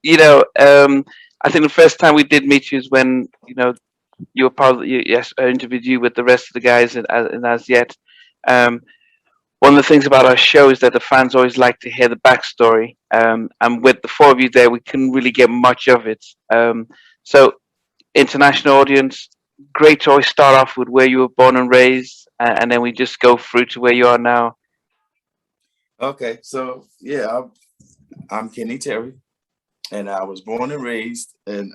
you know, I think the first time we did meet you is when you were part of yes, I interviewed you with the rest of the guys in As Yet. Um, One of the things about our show is that the fans always like to hear the backstory. And with the four of you there, we couldn't really get much of it. So, international audience, great to always start off with where you were born and raised, and then we just go through to where you are now. Okay, so yeah, I'm Kenny Terry, and I was born and raised in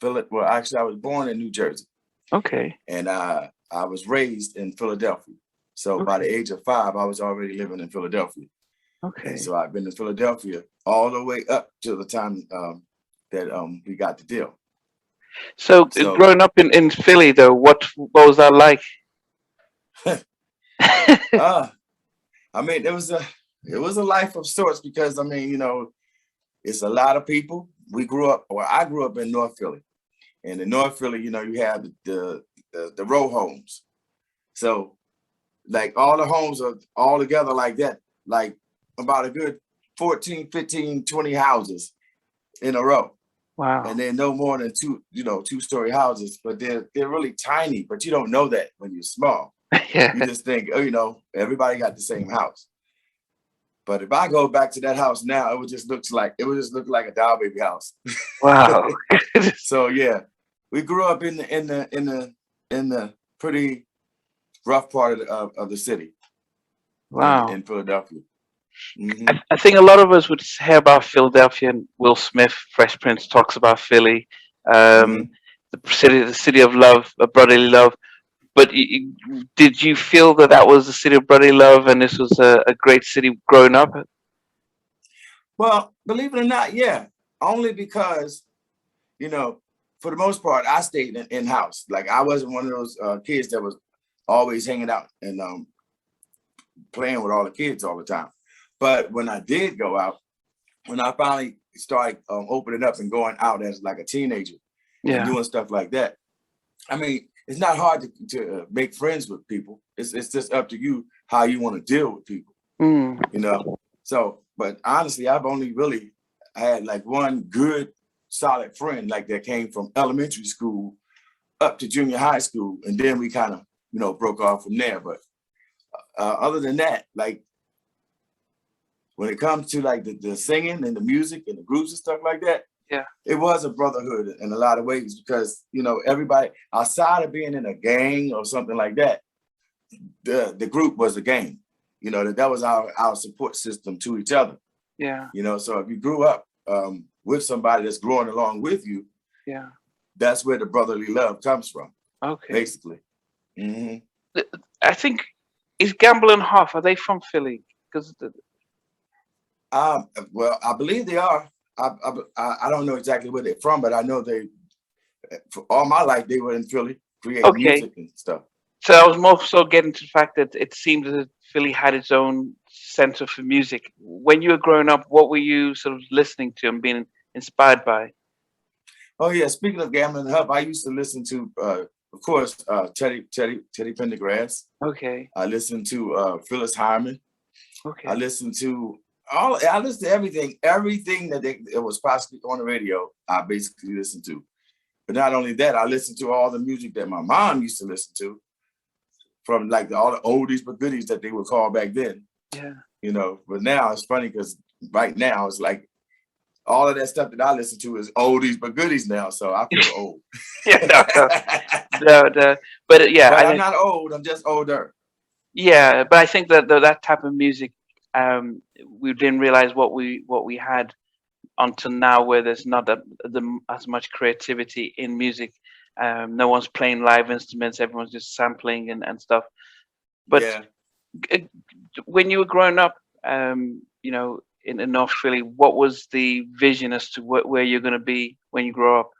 Philly. Well, actually, I was born in New Jersey, Okay. and I was raised in Philadelphia. So by the Okay. age of 5, I was already living in Philadelphia, and Okay. so I've been in Philadelphia all the way up to the time that we got the deal. So, So growing up in Philly, though, what was that like? uh, I mean, it was a life of sorts because I mean, it's a lot of people. I grew up in North Philly. And in North Philly, you have the row homes. So like all the homes are all together like that, like about a good 14, 15, 20 houses in a row. And Wow. they're no more than two-story houses, but they're really tiny, but you don't know that when you're small. You Yeah. just think, everybody got the same house. But if I go back to that house now, it would just look like a doll baby house. Wow. So yeah, we grew up in the pretty rough part of the city Wow. in Philadelphia. I, Hmm. I think a lot of us would hear about Philadelphia, and Will Smith, Fresh Prince, talks about Philly, um, Hmm. the city of love, brotherly love. But did you feel that that was the city of brotherly love, and this was a great city growing up? Well, believe it or not, yeah, only because you know, for the most part, I stayed in house. Like I wasn't one of those kids that was always hanging out and playing with all the kids all the time. But when I did go out, when I finally started opening up and going out as like a teenager and Yeah. doing stuff like that, I mean, it's not hard to make friends with people. It's just up to you how you want to deal with people, Mm. you know. So, but honestly, I've only really had like one good, solid friend like that came from elementary school up to junior high school, and then we kind of broke off from there. But other than that, like when it comes to like the singing and the music and the groups and stuff like that, Yeah. it was a brotherhood in a lot of ways because everybody outside of being in a gang or something like that, the group was a gang. That was our support system to each other. Yeah. So if you grew up with somebody that's growing along with you, Yeah. that's where the brotherly love comes from, Okay. basically. Hmm. I think is Gamble and Hoff. Are they from Philly? Because Well, I believe they are. I don't know exactly where they're from, but I know they for all my life they were in Philly creating okay. music and stuff. So I was more so getting to the fact that it seemed that Philly had its own center for music. When you were growing up, what were you sort of listening to and being inspired by? Oh yeah, speaking of gambling and hub, I used to listen to, of course, Teddy Pendergrass. Okay. I listened to Phyllis Hyman. I Okay. listened to I listened to everything that was possibly on the radio. I basically listened to. But not only that, I listened to all the music that my mom used to listen to from like all the oldies but goodies that they would call back then. Yeah. But now it's funny because right now it's like all of that stuff that I listen to is oldies but goodies now. So I feel old. Yeah. No. No. But yeah, But I I'm think not old. I'm just older. yeah, but I think that that type of music, we didn't realize what we had until now, where there's not as much creativity in music. No one's playing live instruments; everyone's just sampling and stuff. But Yeah. uh, when you were growing up, in North Philly, what was the vision as to where you're going to be when you grow up?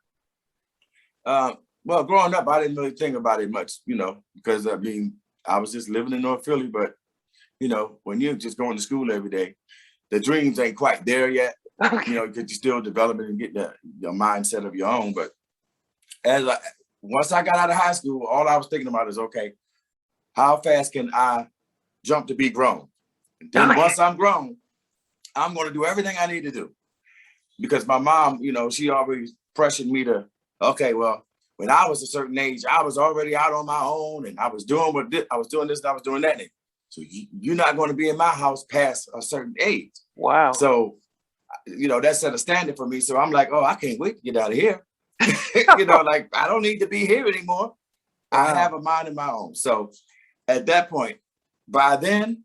Um, well, growing up, I didn't really think about it much, because I mean, I was just living in North Philly. But when you're just going to school every day, the dreams ain't quite there yet. Okay. Because you're still developing and getting your mindset of your own. But as I once I got out of high school, all I was thinking about is, okay, how fast can I jump to be grown? And then Okay. once I'm grown, I'm going to do everything I need to do. because my mom, she always pressured me to, okay, well, when I was a certain age, I was already out on my own and I was doing I was doing this and I was doing that. So you're not going to be in my house past a certain age. Wow. So, that set a standard for me. So I'm like, oh, I can't wait to get out of here. Like I don't need to be here anymore. Wow. I have a mind of my own. So at that point, by then,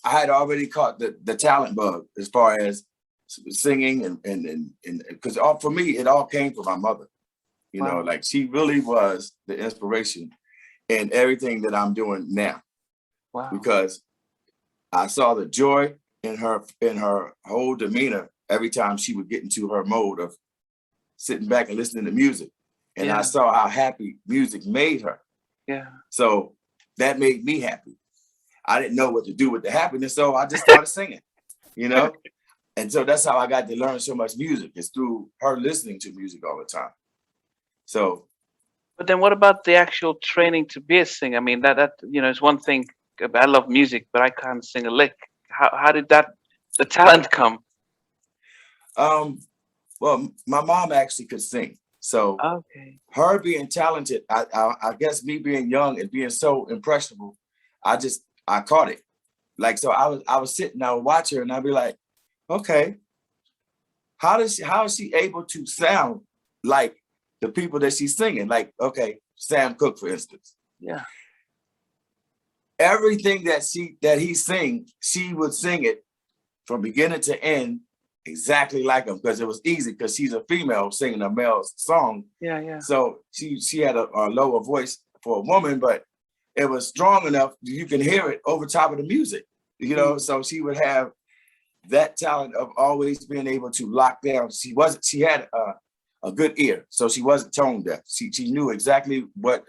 I had already caught the talent bug as far as singing and because for me, it all came from my mother. Wow. Like she really was the inspiration in everything that I'm doing now. Wow. Because I saw the joy in her whole demeanor every time she would get into her mode of sitting back and listening to music. And I saw how happy music made her. Yeah. So that made me happy. I didn't know what to do with the happiness, so I just started singing, And so that's how I got to learn so much music. It's through her listening to music all the time. So. But then what about the actual training to be a singer? I mean, that it's one thing. I love music, but I can't sing a lick. How did the talent come? Well, my mom actually could sing. So okay. Her being talented, I guess me being young and being so impressionable, I caught it. Like, so I was sitting, I would watch her and I'd be like, okay, how is she able to sound like the people that she's singing? Like, okay, Sam Cooke, for instance. Yeah. Everything that he sing, she would sing it from beginning to end exactly like him, because it was easy because she's a female singing a male song. Yeah, yeah. So she had a lower voice for a woman, but it was strong enough you can hear it over top of the music, So she would have that talent of always being able to lock down. She had a good ear, so she wasn't tone deaf. She knew exactly what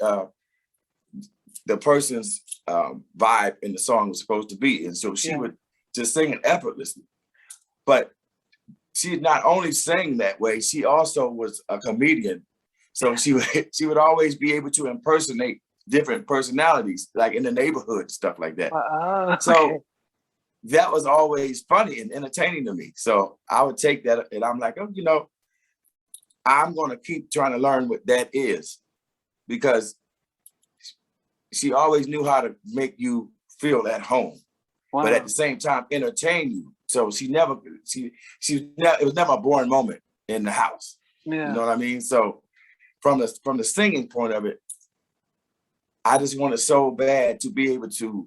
the person's vibe in the song was supposed to be, and so she would just sing it effortlessly. But she not only sang that way, she also was a comedian. So she would always be able to impersonate different personalities, like in the neighborhood, stuff like that. Okay. So that was always funny and entertaining to me. So I would take that and I'm like, oh, I'm going to keep trying to learn what that is, because she always knew how to make you feel at home, but at the same time entertain you. So it was never a boring moment in the house. Yeah. You know what I mean? So from the singing point of it, I just wanted so bad to be able to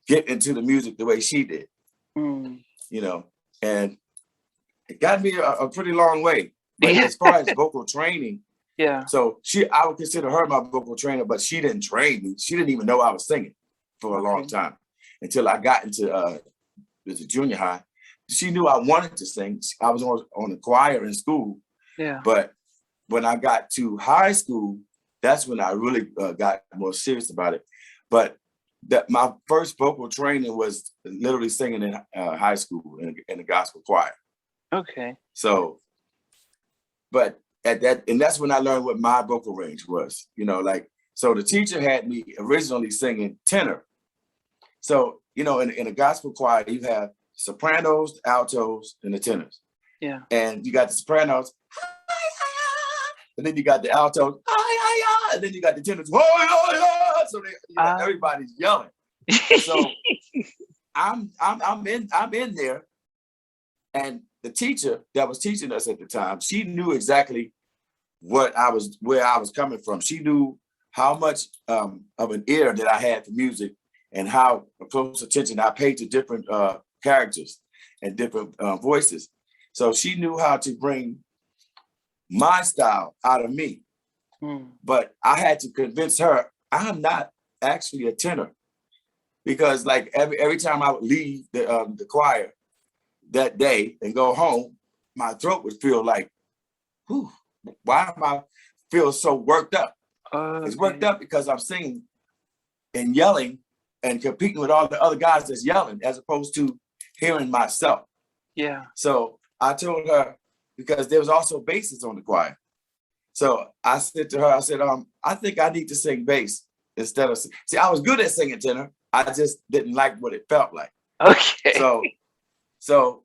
get into the music the way she did. And it got me a pretty long way. But as far as vocal training, so I would consider her my vocal trainer, but she didn't train me. She didn't even know I was singing for a long time until I got into the junior high. She knew I wanted to sing. I was on the choir in school. Yeah. But when I got to high school, that's when I really got more serious about it. But my first vocal training was literally singing in high school in the gospel choir. Okay. So, but that's when I learned what my vocal range was. So the teacher had me originally singing tenor. So, in a gospel choir, you have sopranos, altos, and the tenors. Yeah. And you got the sopranos, and then you got the altos, and then you got the tenors, so everybody's yelling. So I'm in there, and the teacher that was teaching us at the time, she knew exactly where I was coming from. She knew how much of an ear that I had for music, and how close attention I paid to different characters and different voices. So she knew how to bring my style out of me. But I had to convince her I'm not actually a tenor, because like every time I would leave the choir that day and go home, my throat would feel like, whew, why am I feel so worked up? It's worked up because I'm singing and yelling and competing with all the other guys that's yelling, as opposed to hearing myself. Yeah. So I told her, because there was also basses on the choir. So I said to her, I said, I think I need to sing bass instead of, see, I was good at singing tenor. I just didn't like what it felt like. Okay. So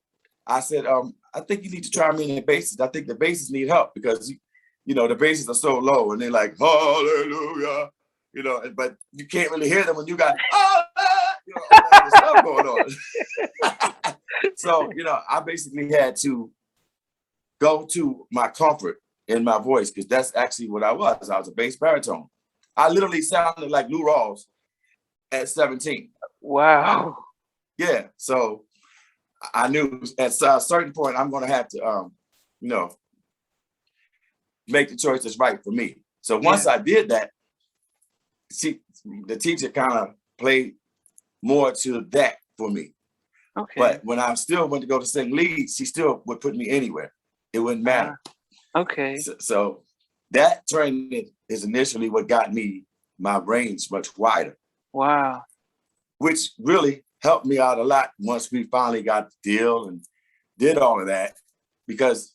I said, I think you need to try me in the basses. I think the basses need help because, you know, the basses are so low and they're like, hallelujah, you know, but you can't really hear them when you got, you know, all that stuff going on. So, you know, I basically had to go to my comfort in my voice because that's actually what I was. I was a bass baritone. I literally sounded like Lou Rawls at 17. Wow. Yeah. So I knew at a certain point I'm going to have to, you know, make the choice that's right for me. So once I did that, the teacher kind of played more to that for me. Okay. But when I still went to go to sing lead, she still would put me anywhere. It wouldn't matter. Okay. So that training is initially what got me my range much wider. Wow. Which really helped me out a lot once we finally got the deal and did all of that. Because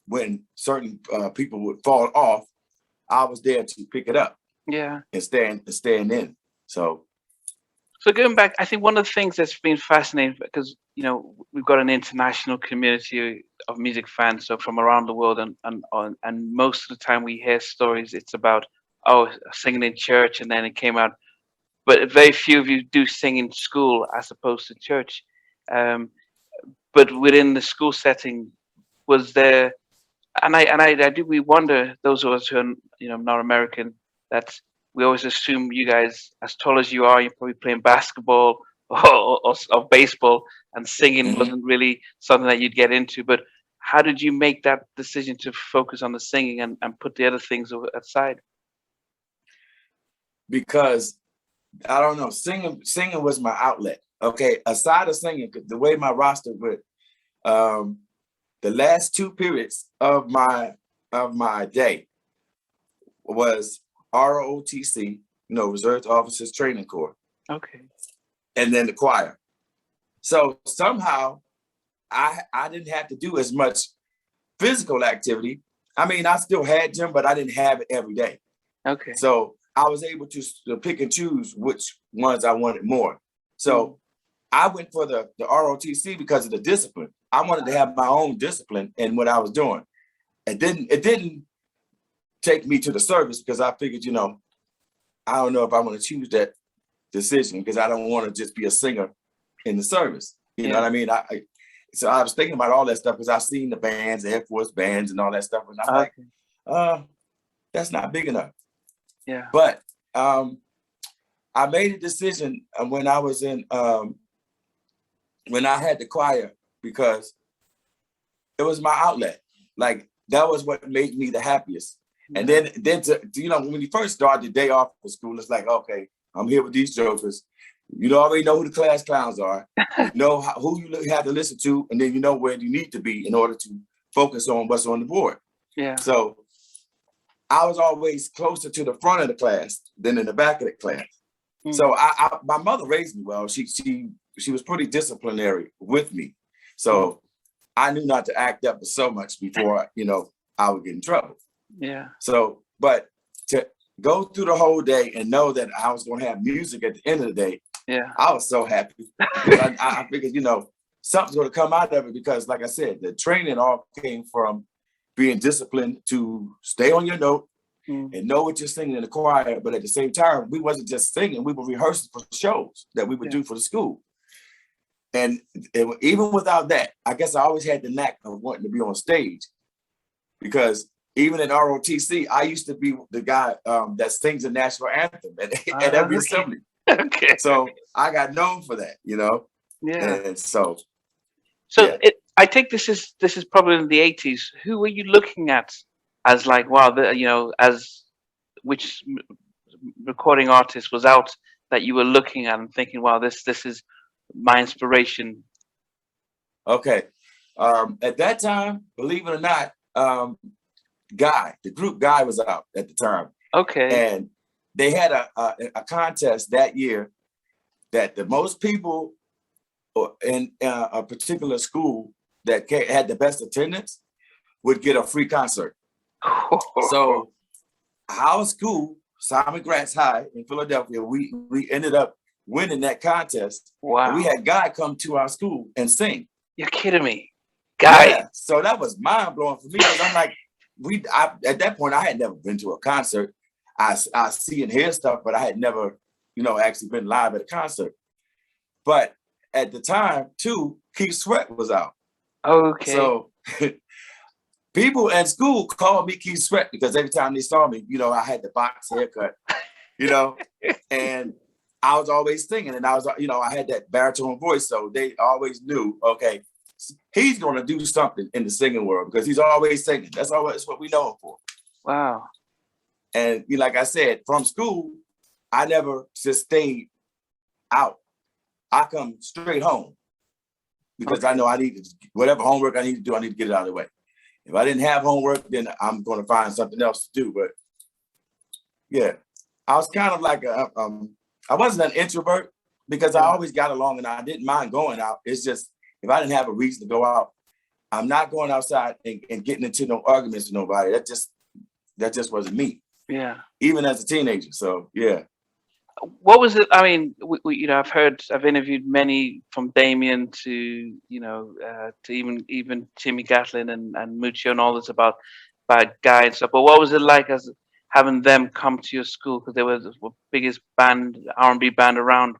when certain people would fall off, I was there to pick it up. Yeah. And stand in. So going back, I think one of the things that's been fascinating, because, you know, we've got an international community of music fans, so from around the world, and most of the time we hear stories, it's about, singing in church and then it came out, but very few of you do sing in school as opposed to church. But within the school setting, was there, and I do, we wonder, those of us who are, you know, not American, that we always assume you guys, as tall as you are, you're probably playing basketball or baseball, and singing wasn't really something that you'd get into. But how did you make that decision to focus on the singing and put the other things aside? Because I don't know, singing was my outlet. Okay, aside of singing, the way my roster went, the last 2 periods of my day was ROTC, you know, Reserve Officers Training Corps. Okay. And then the choir. So somehow I didn't have to do as much physical activity. I mean, I still had gym, but I didn't have it every day. Okay. So I was able to pick and choose which ones I wanted more. So I went for the ROTC because of the discipline. I wanted to have my own discipline in what I was doing. It didn't take me to the service because I figured, you know, I don't know if I want to choose that decision because I don't want to just be a singer in the service. You know what I mean? So I was thinking about all that stuff because I've seen the bands, the Air Force bands and all that stuff. And I'm like, that's not big enough. Yeah. But I made a decision when I was in, when I had the choir, because it was my outlet. Like, that was what made me the happiest. And then to, you know, when you first start the day off of school, it's like, okay, I'm here with these jokers. You already know who the class clowns are. You know who you have to listen to, and then you know where you need to be in order to focus on what's on the board. Yeah. So I was always closer to the front of the class than in the back of the class. So my mother raised me well. She was pretty disciplinary with me. So I knew not to act up so much before, you know, I would get in trouble. Yeah. So, but to go through the whole day and know that I was going to have music at the end of the day, I was so happy. Because I figured, you know, something's going to come out of it because, like I said, the training all came from being disciplined to stay on your note and know what you're singing in the choir. But at the same time, we wasn't just singing. We were rehearsing for shows that we would do for the school. And even without that, I guess I always had the knack of wanting to be on stage because even in ROTC, I used to be the guy that sings the national anthem at every assembly. Okay. So I got known for that, you know? Yeah. And so I think this is probably in the 80s. Who were you looking at as like, wow, you know, as which recording artist was out that you were looking at and thinking, wow, this is my inspiration? Okay. At that time, believe it or not, the group Guy was out at the time. Okay. And they had a contest that year that the most people in a particular school that had the best attendance would get a free concert. So our school, Simon Gratz High in Philadelphia, we ended up winning that contest. Wow. And we had Guy come to our school and sing. You're kidding me. Guy. Yeah, so that was mind blowing for me because I'm like, at that point I had never been to a concert. I see and hear stuff, but I had never, actually been live at a concert. But at the time too, Keith Sweat was out. Okay. So people at school called me Keith Sweat because every time they saw me, I had the box haircut, and I was always singing, and I was, I had that baritone voice, so they always knew, okay, he's going to do something in the singing world because he's always singing. That's what we know him for. Wow. And like I said, from school, I never just stayed out. I come straight home because I know I need to, whatever homework I need to do, I need to get it out of the way. If I didn't have homework, then I'm going to find something else to do. But yeah, I was kind of like I wasn't an introvert because I always got along and I didn't mind going out. It's just, if I didn't have a reason to go out, I'm not going outside and getting into no arguments with nobody. That just wasn't me. Yeah. Even as a teenager. So yeah. What was it? I mean, I've interviewed many from Damien to, to even Timmy Gatlin and Mucho and all this about Guy and stuff. But what was it like as having them come to your school because they were the biggest band, R&B band around?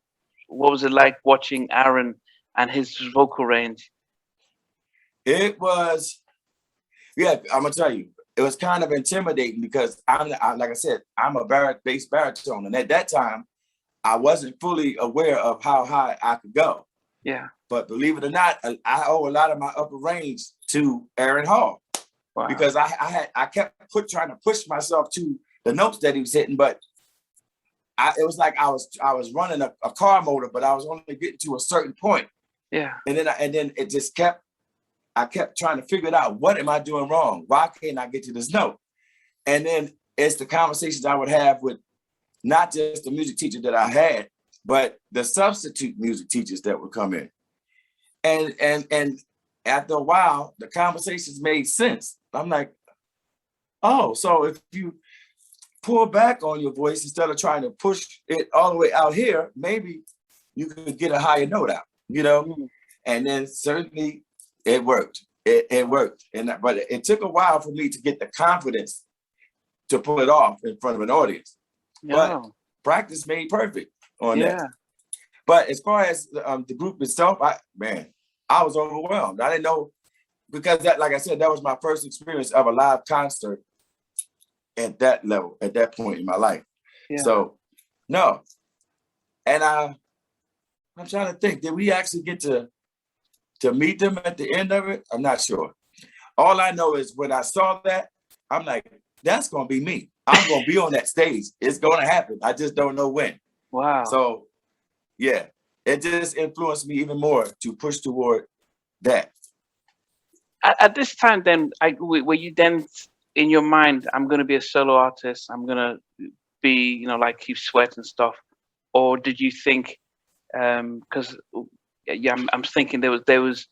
What was it like watching Aaron and his vocal range? It was, yeah, I'm gonna tell you, it was kind of intimidating because like I said, I'm a bass baritone, and at that time, I wasn't fully aware of how high I could go. Yeah. But believe it or not, I owe a lot of my upper range to Aaron Hall. Wow. Because I kept trying to push myself to the notes that he was hitting, but it was like I was running a car motor, but I was only getting to a certain point. Yeah. And then it just kept. I kept trying to figure it out. What am I doing wrong? Why can't I get to this note? And then it's the conversations I would have with not just the music teacher that I had, but the substitute music teachers that would come in. And after a while, the conversations made sense. I'm like, oh, so if you pull back on your voice instead of trying to push it all the way out here, maybe you could get a higher note out, Mm-hmm. And then certainly it worked. It worked. But it took a while for me to get the confidence to pull it off in front of an audience. Yeah. But practice made perfect on that. But as far as the group itself, I was overwhelmed. I didn't know, because that, like I said, that was my first experience of a live concert at that level, at that point in my life. Yeah. So, no. And I'm trying to think, did we actually get to meet them at the end of it? I'm not sure. All I know is when I saw that, I'm like, that's going to be me. I'm going to be on that stage. It's going to happen. I just don't know when. Wow. So, yeah, it just influenced me even more to push toward that. At this time, then, were you then in your mind, I'm going to be a solo artist, I'm going to be, like Keith Sweat and stuff? Or did you think, because I'm thinking there was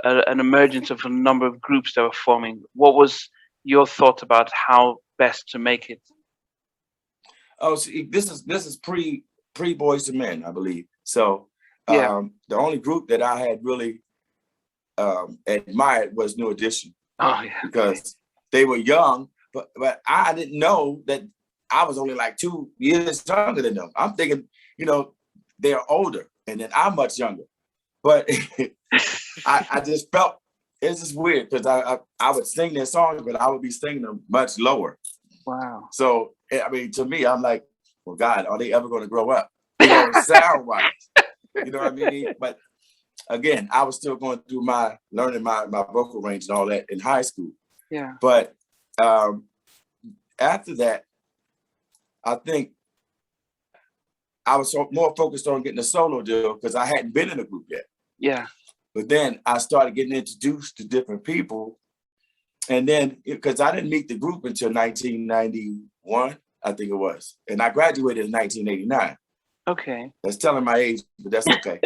an emergence of a number of groups that were forming. What was your thought about how best to make it? Oh, see, this is pre Boys II Men, I believe. So the only group that I had really admired was New Edition. Oh yeah, because they were young, but I didn't know that I was only like 2 years younger than them. I'm thinking, they're older, and then I'm much younger. But I just felt it's just weird because I would sing their songs, but I would be singing them much lower. Wow. So I mean, to me, I'm like, well, God, are they ever going to grow up? Sound wise, you know what I mean? But again, I was still going through learning my vocal range and all that in high school. Yeah. But after that, I think I was more focused on getting a solo deal because I hadn't been in a group yet. Yeah. But then I started getting introduced to different people. And then, because I didn't meet the group until 1991, I think it was. And I graduated in 1989. Okay. That's telling my age, but that's okay.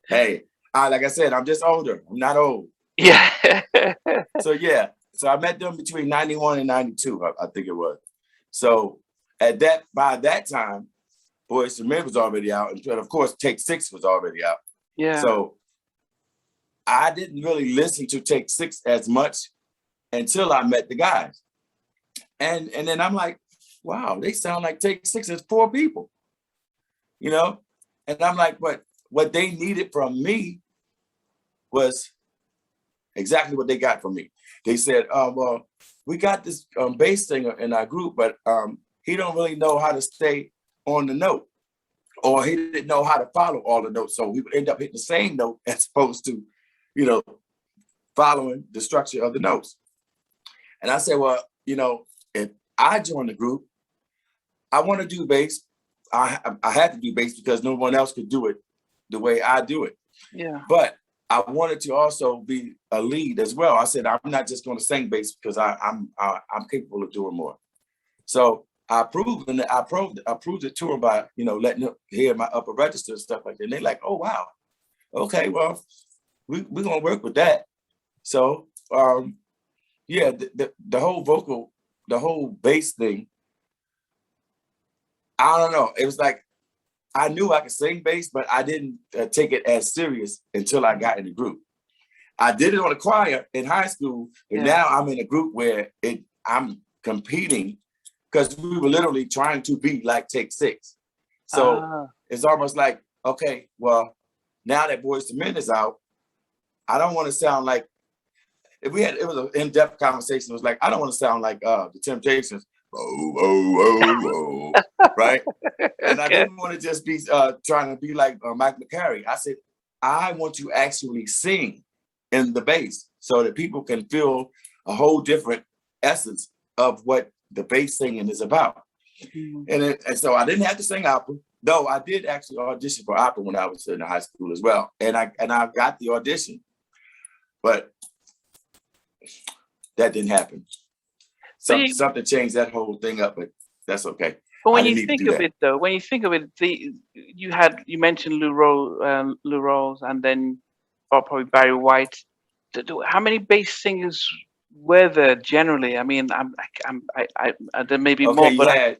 Hey, like I said, I'm just older. I'm not old. Yeah. So I met them between 91 and 92, I think it was. So by that time, Boys II Men was already out, and of course, Take 6 was already out. Yeah. So I didn't really listen to Take Six as much until I met the guys. And then I'm like, wow, they sound like Take Six is 4 people, you know? And I'm like, but what they needed from me was exactly what they got from me. They said, well, we got this bass singer in our group, but he don't really know how to stay on the note, or he didn't know how to follow all the notes. So we would end up hitting the same note as opposed to, you know, following the structure of the notes. And I said, well, you know, if I join the group, I want to do bass. I had to do bass because no one else could do it the way I do it. Yeah. But I wanted to also be a lead as well. I said, I'm not just going to sing bass because I'm capable of doing more. So I proved it to them by, you know, letting them hear my upper register and stuff like that. And they're like, oh, wow. Okay, well, we're going to work with that. So, yeah, the whole vocal, the whole bass thing, I don't know. It was like, I knew I could sing bass, but I didn't take it as serious until I got in the group. I did it on a choir in high school, but now I'm in a group where I'm competing because we were literally trying to be like Take Six. So it's almost like, okay, well, now that Boyz II Men is out, I don't want to sound like, it was an in-depth conversation. It was like, I don't want to sound like the Temptations. Oh, oh, oh, oh, right? And I didn't want to just be trying to be like Mike McCary. I said, I want to actually sing in the bass so that people can feel a whole different essence of what the bass singing is about. Mm-hmm. And so I didn't have to sing opera, though I did actually audition for opera when I was in high school as well. And I got the audition, but that didn't happen. Something changed that whole thing up, but that's okay. But when you think of it, though, you mentioned Lou Rawls, and then probably Barry White. How many bass singers were there generally? I mean, there may be more. But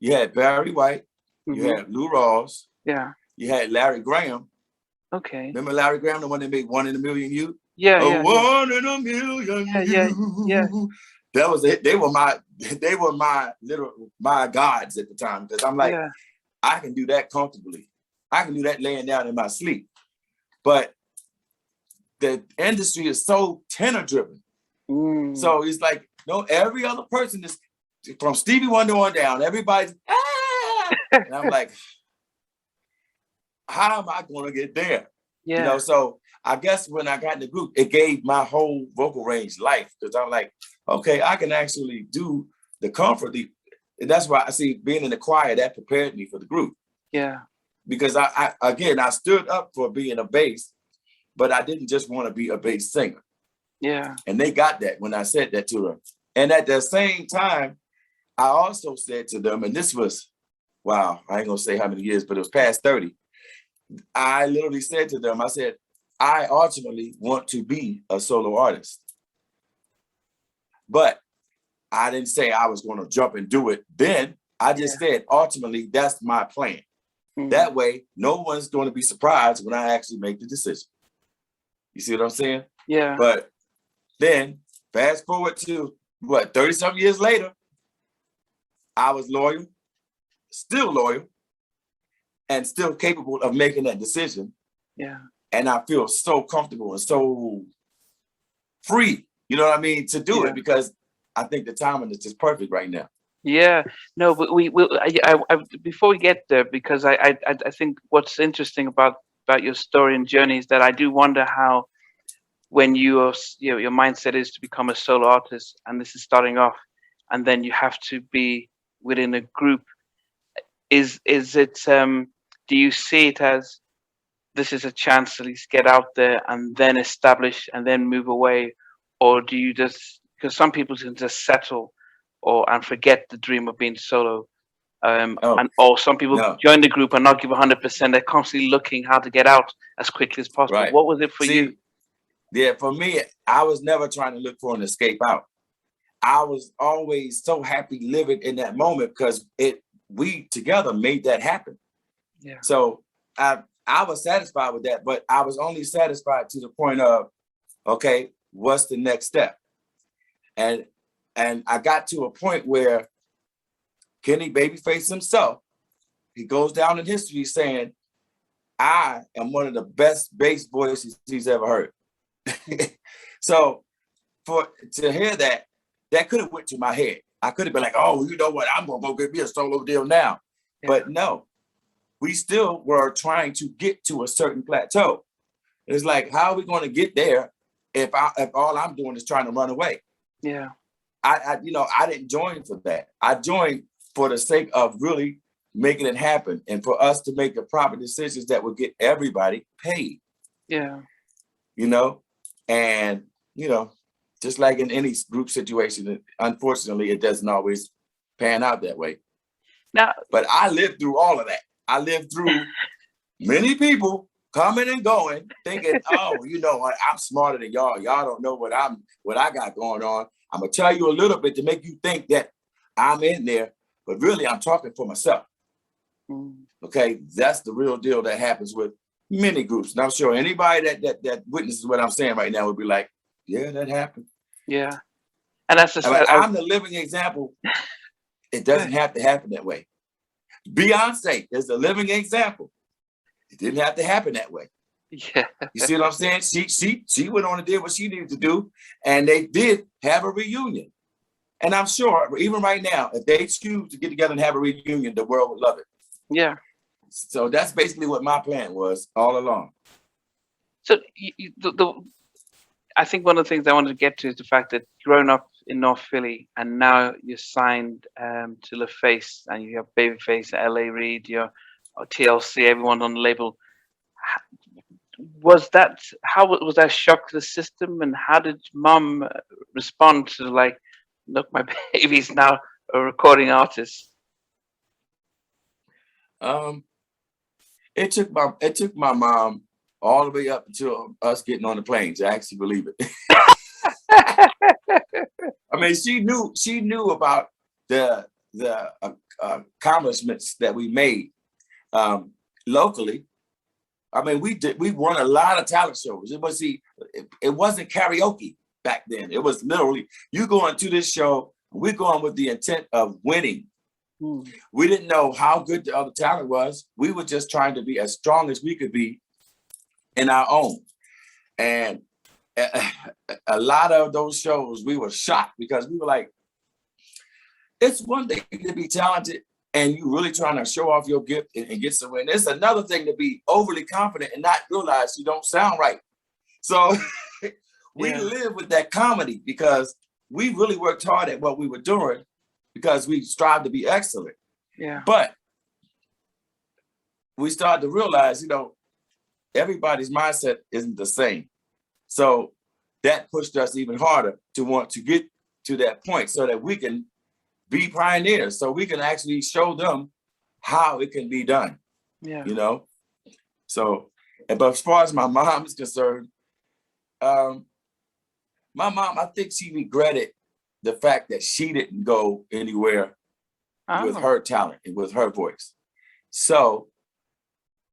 you had Barry White, you had Lou Rawls, you had Larry Graham. Okay. Remember Larry Graham, the one that made "One in a Million You"? Yeah, One in a Million You. That was it. They were my gods at the time, because I'm like, I can do that comfortably. I can do that laying down in my sleep. But the industry is so tenor driven. So it's like, no, every other person is from Stevie Wonder on down. Everybody's and I'm like, how am I going to get there? Yeah. You know, so I guess when I got in the group, it gave my whole vocal range life, because I'm like, okay, I can actually do the comfort. And that's why I see being in the choir, that prepared me for the group. Yeah. Because I stood up for being a bass, but I didn't just want to be a bass singer. Yeah. And they got that when I said that to them. And at the same time, I also said to them, and this was, wow, I ain't gonna say how many years, but it was past 30. I literally said to them, I said, I ultimately want to be a solo artist. But I didn't say I was going to jump and do it then. I just said, ultimately, that's my plan. That way, no one's going to be surprised when I actually make the decision. You see what I'm saying? Yeah. But then, fast forward to, 30-something years later, I was loyal, still loyal, and still capable of making that decision. Yeah. And I feel so comfortable and so free, you know what I mean, to do it, because I think the timing is just perfect right now. Yeah, no, but we will. Before we get there, because I think what's interesting about your story and journey is that I do wonder how, when your mindset is to become a solo artist, and this is starting off, and then you have to be within a group. Is it? Do you see it as this is a chance to at least get out there and then establish and then move away, or do you just, because some people can just settle and forget the dream of being solo, or some people join the group and not give 100%. They're constantly looking how to get out as quickly as possible. Right. What was it for you? Yeah, for me, I was never trying to look for an escape out. I was always so happy living in that moment because we together made that happen. Yeah. So I I was satisfied with that, but I was only satisfied to the point of, okay, what's the next step? And I got to a point where Kenny Babyface himself, he goes down in history saying, I am one of the best bass voices he's ever heard. So to hear that, that could have went to my head. I could have been like, oh, you know what? I'm gonna go get me a solo deal now. Yeah. But no, we still were trying to get to a certain plateau. It's like, how are we going to get there if all I'm doing is trying to run away? Yeah. I didn't join for that. I joined for the sake of really making it happen and for us to make the proper decisions that would get everybody paid. Yeah. And, just like in any group situation, unfortunately, it doesn't always pan out that way. Now, but I lived through all of that. I lived through many people coming and going, thinking, oh, you know what, I'm smarter than y'all. Y'all don't know what I got going on. I'm gonna tell you a little bit to make you think that I'm in there, but really I'm talking for myself. Okay, that's the real deal that happens with many groups. And I'm sure anybody that witnesses what I'm saying right now would be like, yeah, that happened. Yeah. And that's just I'm the living example. It doesn't have to happen that way. Beyonce is the living example. It didn't have to happen that way. Yeah. You see what I'm saying? She went on and did what she needed to do, and they did have a reunion. And I'm sure, even right now, if they choose to get together and have a reunion, the world would love it. Yeah. So that's basically what my plan was all along. So I think one of the things I wanted to get to is the fact that growing up in North Philly and now you're signed to LaFace and you have Babyface, LA Reid, your TLC, everyone on the label. How was that shock to the system, and how did Mom respond to, like, look, my baby's now a recording artist? It took my mom all the way up until us getting on the plane to actually believe it. I mean, she knew about the accomplishments that we made locally. I mean, we won a lot of talent shows. It wasn't karaoke back then. It was literally, you going to this show, we're going with the intent of winning. We didn't know how good the other talent was. We were just trying to be as strong as we could be in our own. And a lot of those shows, we were shocked because we were like, it's one thing to be talented and you really trying to show off your gift and get somewhere. And it's another thing to be overly confident and not realize you don't sound right. So we live with that comedy because we really worked hard at what we were doing because we strive to be excellent. Yeah. But we started to realize, everybody's mindset isn't the same. So that pushed us even harder to want to get to that point so that we can be pioneers, so we can actually show them how it can be done. Yeah. So, but as far as my mom is concerned, my mom, I think she regretted the fact that she didn't go anywhere with her talent and with her voice. So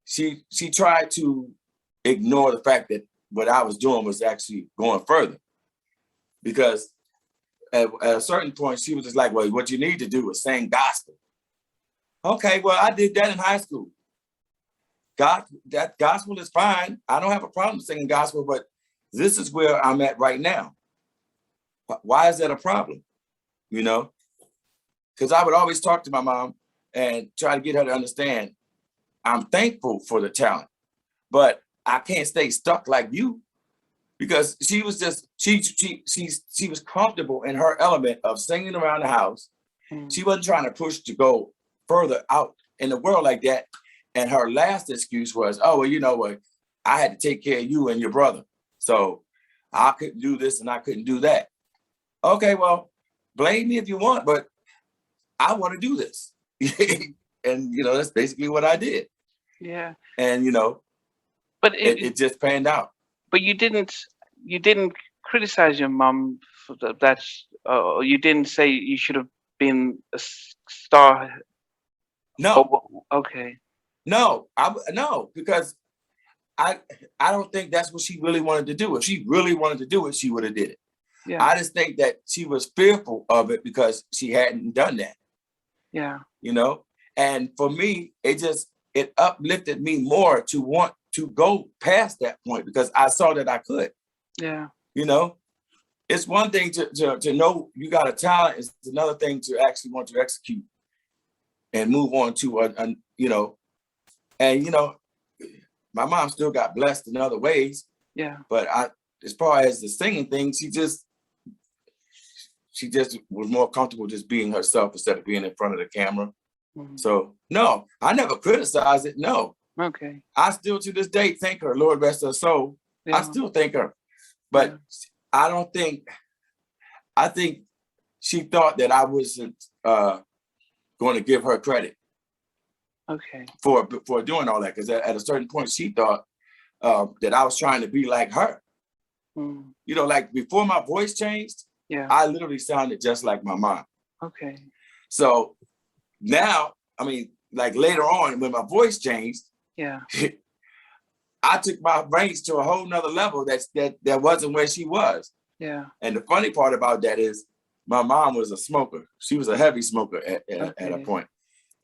she tried to ignore the fact that what I was doing was actually going further. Because at a certain point, she was just like, well, what you need to do is sing gospel. Okay, well, I did that in high school. That gospel is fine. I don't have a problem singing gospel, but this is where I'm at right now. Why is that a problem? Because I would always talk to my mom and try to get her to understand I'm thankful for the talent, but I can't stay stuck like you, because she was just, she was comfortable in her element of singing around the house. She wasn't trying to push to go further out in the world like that. And her last excuse was, oh, well, you know what? I had to take care of you and your brother. So I couldn't do this and I couldn't do that. Okay, well, blame me if you want, but I want to do this. And, that's basically what I did. Yeah. And, but it just panned out. But you didn't criticize your mom for that. You didn't say you should have been a star. No. Okay. No, no, because I don't think that's what she really wanted to do. If she really wanted to do it, she would have did it. Yeah. I just think that she was fearful of it because she hadn't done that. Yeah. You know? And for me, it uplifted me more to want to go past that point because I saw that I could. Yeah. You know? It's one thing to know you got a talent. It's another thing to actually want to execute and move on to you know, and you know, my mom still got blessed in other ways. Yeah. But as far as the singing thing, she just was more comfortable just being herself instead of being in front of the camera. Mm-hmm. So no, I never criticized it. No. Okay. I still to this day thank her, Lord rest her soul. Yeah. I still thank her. But I think she thought that I wasn't going to give her credit. Okay. For doing all that, because at a certain point she thought that I was trying to be like her. Mm. You know, like before my voice changed, I literally sounded just like my mom. Okay. So now, I mean, like later on when my voice changed, I took my range to a whole nother level that wasn't where she was. Yeah. And the funny part about that is my mom was a smoker. She was a heavy smoker at a point.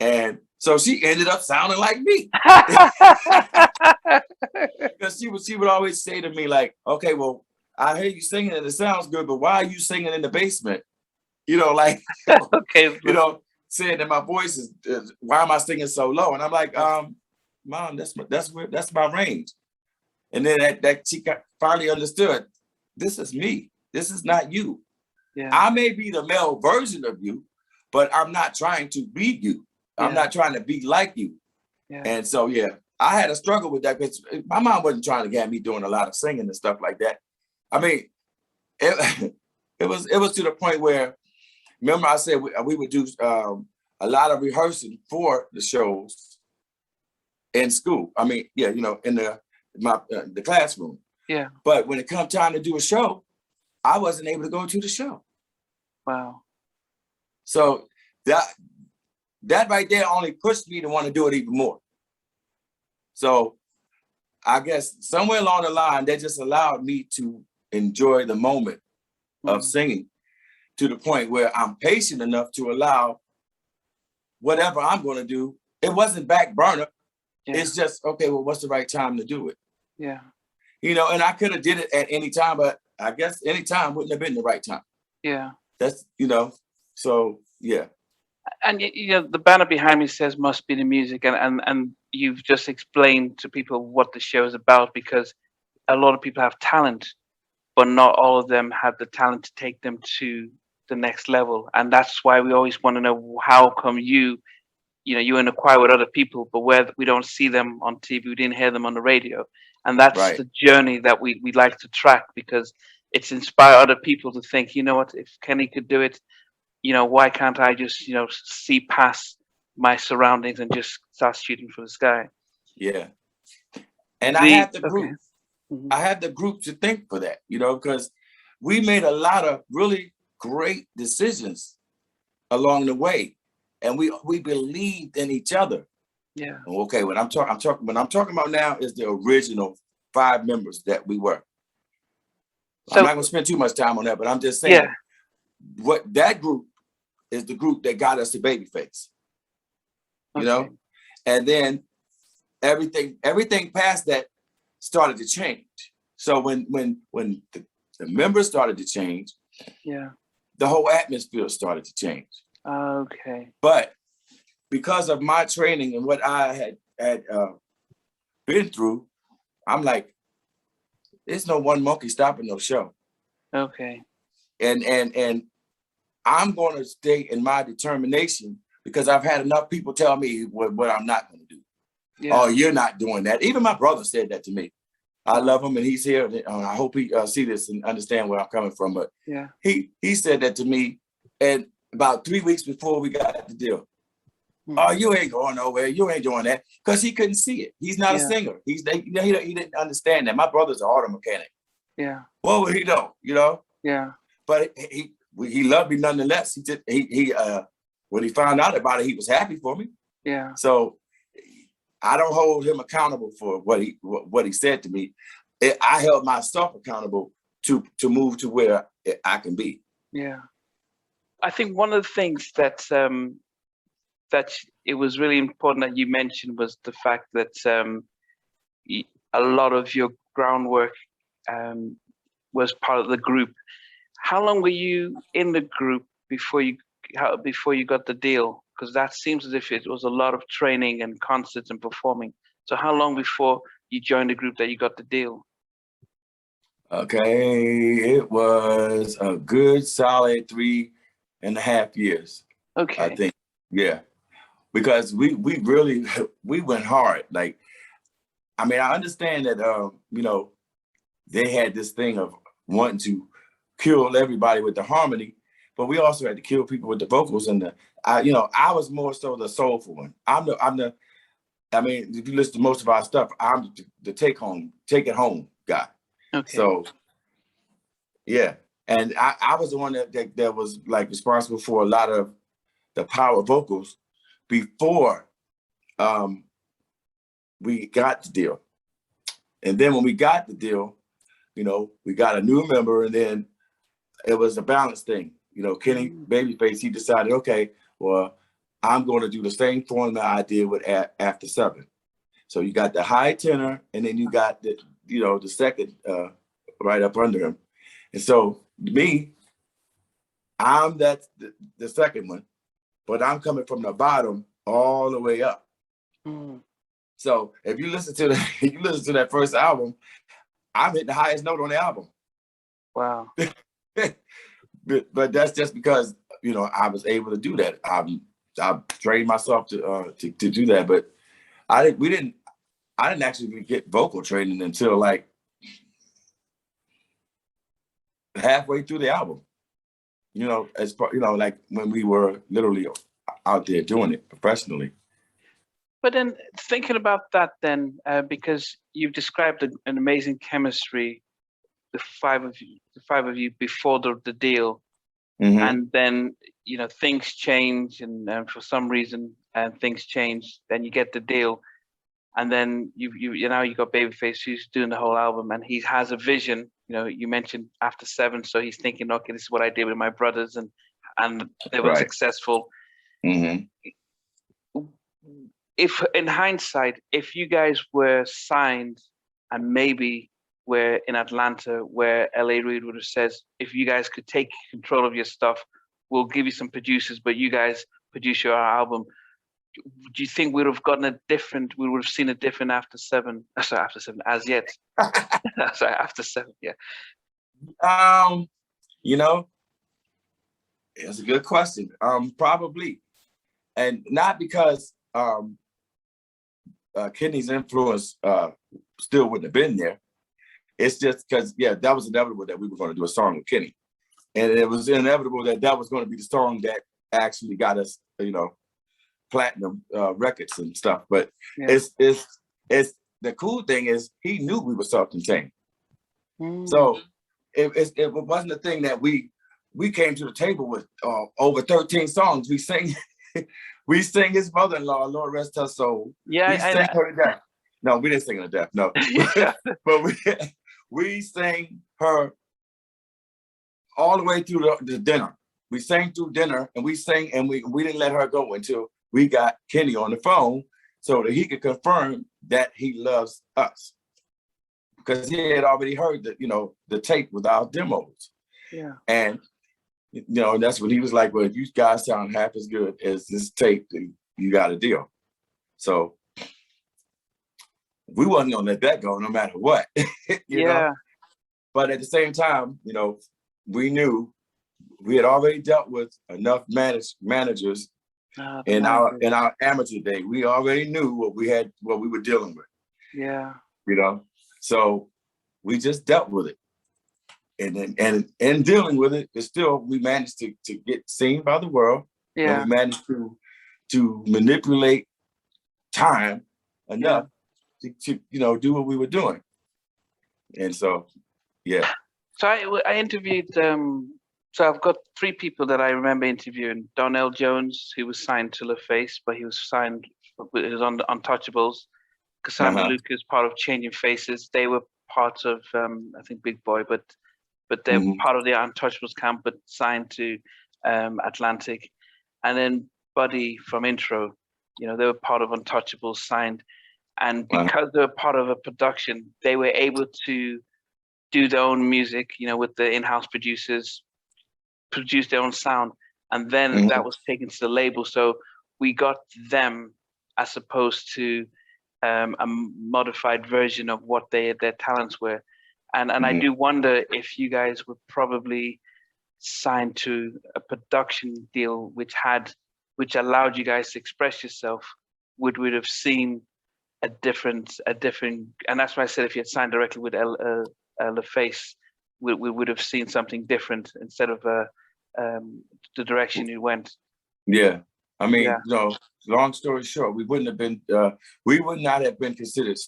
And so she ended up sounding like me. Because she would always say to me, like, okay, well, I hear you singing and it sounds good, but why are you singing in the basement? You know, like, okay, you know, saying that my voice is, why am I singing so low? And I'm like, Mom, that's my range. And then that she finally understood, this is me. This is not you. Yeah. I may be the male version of you, but I'm not trying to be you. I'm not trying to be like you. Yeah. And so, I had a struggle with that because my mom wasn't trying to get me doing a lot of singing and stuff like that. I mean, it was to the point where, remember I said we would do a lot of rehearsing for the shows in school. I mean, you know, in the classroom. Yeah. But when it come time to do a show, I wasn't able to go to the show. Wow. So that right there only pushed me to want to do it even more. So I guess somewhere along the line, that just allowed me to enjoy the moment of singing to the point where I'm patient enough to allow whatever I'm going to do. It wasn't back burner. Yeah. It's just, okay, well, what's the right time to do it? Yeah. You know, and I could have did it at any time, but I guess any time wouldn't have been the right time. Yeah. That's, you know, so, yeah. And, you know, the banner behind me says must be the music. And you've just explained to people what the show is about, because a lot of people have talent, but not all of them have the talent to take them to the next level. And that's why we always want to know, how come you're in a choir with other people, but where we don't see them on TV, we didn't hear them on the radio. And that's the journey that we like to track, because it's inspire other people to think, you know what, if Kenny could do it, you know, why can't I just, you know, see past my surroundings and just start shooting for the sky? Yeah. And I had the group. Okay. Mm-hmm. I had the group to think for that, you know, because we made a lot of really great decisions along the way. And we believed in each other. Yeah. Okay, what I'm talking about now is the original 5 members that we were. So, I'm not gonna spend too much time on that, but I'm just saying what that group is, the group that got us to Babyface. You know? And then everything past that started to change. So when the members started to change, the whole atmosphere started to change. Okay. But because of my training and what I had been through, I'm like, there's no one monkey stopping no show. Okay. And I'm going to stay in my determination, because I've had enough people tell me what I'm not going to do. Yeah. Oh, you're not doing that. Even my brother said that to me. I love him and he's here. I hope he see this and understand where I'm coming from. But he said that to me, and about 3 weeks before we got the deal. Oh, you ain't going nowhere. You ain't doing that, because he couldn't see it. He's not a singer. He didn't understand that. My brother's an auto mechanic. Yeah. Well, he don't, you know. Yeah. But he loved me nonetheless. He when he found out about it, he was happy for me. Yeah. So I don't hold him accountable for what he said to me. I held myself accountable to move to where I can be. Yeah. I think one of the things that it was really important that you mentioned was the fact that a lot of your groundwork was part of the group. How long were you in the group before you got the deal? Because that seems as if it was a lot of training and concerts and performing. So how long before you joined the group that you got the deal? Okay, it was a good solid 3.5 years. Okay. I think, yeah, because we really we went hard. Like, I mean, I understand that you know, they had this thing of wanting to kill everybody with the harmony, but we also had to kill people with the vocals and I was more so the soulful one. I mean, if you listen to most of our stuff, I'm the take it home guy. Okay. So yeah. And I was the one that was like responsible for a lot of the power vocals before we got the deal. And then when we got the deal, you know, we got a new member, and then it was a balance thing. You know, Kenny Babyface, he decided, okay, well, I'm going to do the same formula I did with After 7. So you got the high tenor, and then you got the, you know, the second right up under him. And so me, I'm the second one, but I'm coming from the bottom all the way up. Mm. So if you listen to that first album, I'm hitting the highest note on the album. Wow. but that's just because, you know, I was able to do that. I trained myself to do that, but I didn't actually get vocal training until like halfway through the album. You know, like when we were literally out there doing it professionally. But then thinking about that, then because you've described an amazing chemistry, the five of you before the deal, and then you know things change, and for some reason things change. Then you get the deal, and then you now you got Babyface who's doing the whole album, and he has a vision. You know, you mentioned After 7, so he's thinking, okay, this is what I did with my brothers, and they were successful. If in hindsight, if you guys were signed and maybe were in Atlanta where LA Reid would have said, if you guys could take control of your stuff, we'll give you some producers, but you guys produce your album. Do you think we would have seen a different After 7? Sorry, After 7, as yet. Sorry, After 7, yeah. You know, it's a good question. Probably. And not because Kenny's influence still wouldn't have been there. It's just because, that was inevitable that we were going to do a song with Kenny. And it was inevitable that was going to be the song that actually got us, you know, platinum records and stuff. But it's the cool thing is he knew we were self-contained. So it wasn't a thing that we came to the table with over 13 songs. We sang we sang his mother-in-law, Lord rest her soul. Yeah, we sang her to death. No, we didn't sing her to death. No, but we sang her all the way through the dinner. We sang through dinner, and we sang, and we didn't let her go until we got Kenny on the phone so that he could confirm that he loves us, because he had already heard the tape with our demos. Yeah, and that's when he was like, well, if you guys sound half as good as this tape, then you got a deal. So we wasn't gonna let that go no matter what. you know? But at the same time, we knew we had already dealt with enough managers in our amateur day. We already knew what we were dealing with. Yeah. So we just dealt with it. And in dealing with it, still we managed to get seen by the world. Yeah. And we managed to manipulate time enough to do what we were doing. And so, yeah. So I interviewed. So I've got 3 people that I remember interviewing. Donnell Jones, who was signed to LaFace, but he was signed. He was on the Untouchables. Cassandra Lucas, part of Changing Faces. They were part of I think Big Boy, but they're part of the Untouchables camp, but signed to Atlantic. And then Buddy from Intro, you know, they were part of Untouchables, signed. And because they were part of a production, they were able to do their own music, you know, with the in-house producers, produce their own sound. And then that was taken to the label. So we got them as opposed to a modified version of what their talents were. And I do wonder if you guys were probably signed to a production deal which allowed you guys to express yourself, would have seen a different, and that's why I said if you had signed directly with LaFace, we would have seen something different instead of the direction you went. Yeah, I mean, you know, long story short, we would not have been considered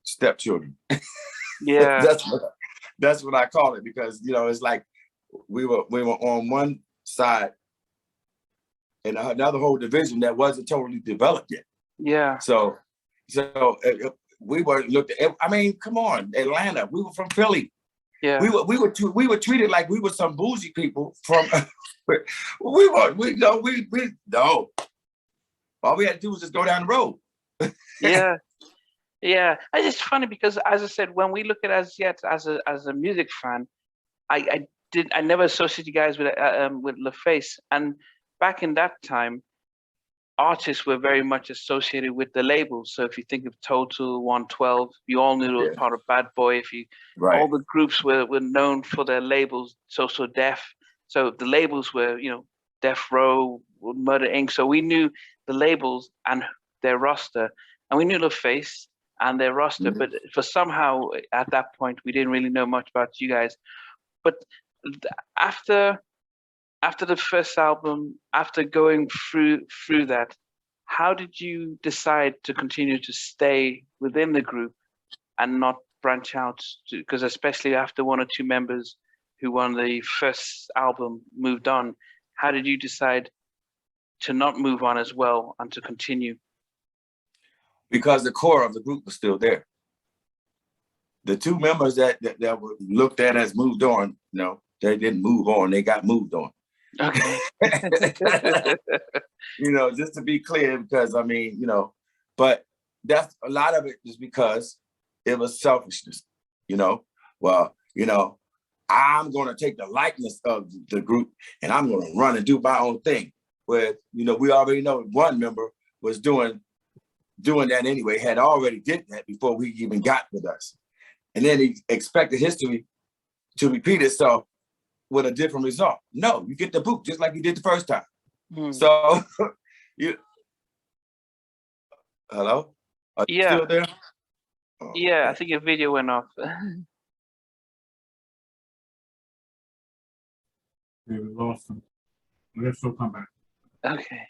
stepchildren. Yeah, that's what I call it, because you know, it's like we were on one side and another whole division that wasn't totally developed yet. Yeah. So we were looked at. I mean, come on, Atlanta. We were from Philly. Yeah. We were treated like we were some bougie people from. No. All we had to do was just go down the road. Yeah. Yeah. And it's funny because, as I said, when we look at As Yet as a music fan, I never associated you guys with LaFace, and back in that time, artists were very much associated with the labels. So if you think of Total, 112, you all knew it was part of Bad Boy. All the groups were known for their labels. So Def. So the labels were, you know, Death Row, Murder Inc. So we knew the labels and their roster, and we knew LaFace and their roster. But for somehow at that point, we didn't really know much about you guys. But after the first album, after going through that, how did you decide to continue to stay within the group and not branch out? Because especially after one or two members who on the first album moved on, how did you decide to not move on as well and to continue? Because the core of the group was still there. The two members that were looked at as moved on, no, they didn't move on, they got moved on. Okay. You know, just to be clear, because I mean, you know, but that's a lot of it is because it was selfishness, you know. Well, you know, I'm going to take the likeness of the group and I'm going to run and do my own thing. Where, you know, we already know one member was doing that anyway, had already did that before we even got with us. And then he expected history to repeat itself with a different result. No, you get the boot just like you did the first time. So, hello? Are you still there? Oh, yeah, okay. I think your video went off. We lost him. I guess he'll come back. Okay.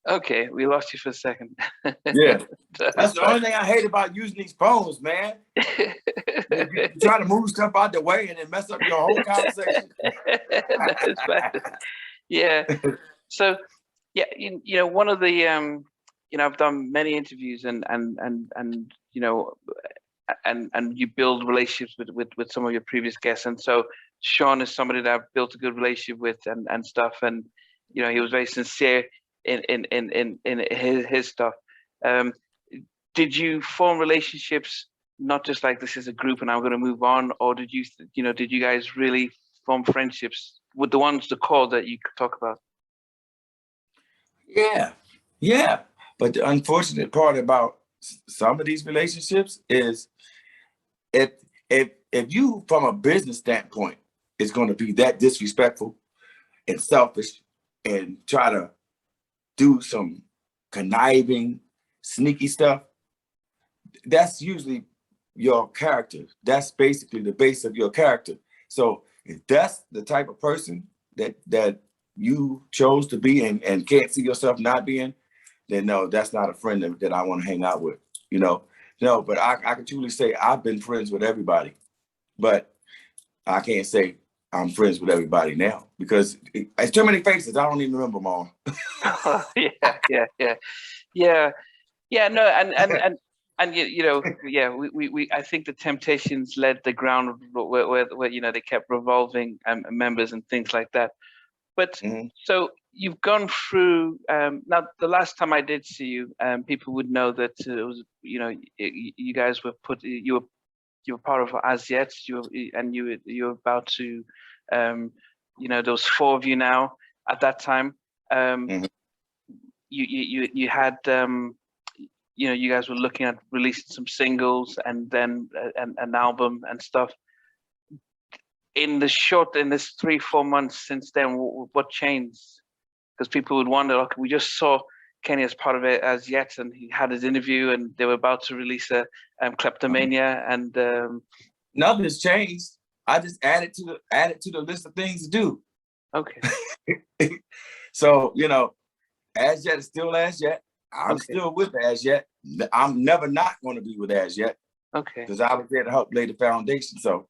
Okay, we lost you for a second. Yeah, that's the only thing I hate about using these phones, man. You try to move stuff out the way and then mess up your whole conversation. That's bad. Yeah. So, yeah, you know, one of the, you know, I've done many interviews and you know, and you build relationships with some of your previous guests. And so Sean is somebody that I've built a good relationship with and stuff. And he was very sincere in his stuff. Did you form relationships not just like this is a group and I'm going to move on, or did you guys really form friendships with the core that you could talk about? Yeah. But the unfortunate part about some of these relationships is if you, from a business standpoint, is going to be that disrespectful and selfish and try to do some conniving, sneaky stuff, that's usually your character. That's basically the base of your character. So if that's the type of person that you chose to be and can't see yourself not being, then no, that's not a friend that I want to hang out with, No, but I can truly say I've been friends with everybody, but I can't say I'm friends with everybody now because it's too many faces. I don't even remember them all. Yeah. No, we I think the Temptations led the ground where they kept revolving members and things like that. But so you've gone through now. The last time I did see you, people would know that it was you guys were you were part of As Yet. You were about to there was 4 of you now at that time. You had you guys were looking at releasing some singles and then an album and stuff. In this 3-4 months since then, what changed? Because people would wonder, okay, we just saw Kenny as part of it As Yet, and he had his interview, and they were about to release a Kleptomania, and nothing's changed. I just added to the list of things to do. Okay. So As Yet is still As Yet. I'm still with As Yet. I'm never not going to be with As Yet. Okay. Because I was there to help lay the foundation. So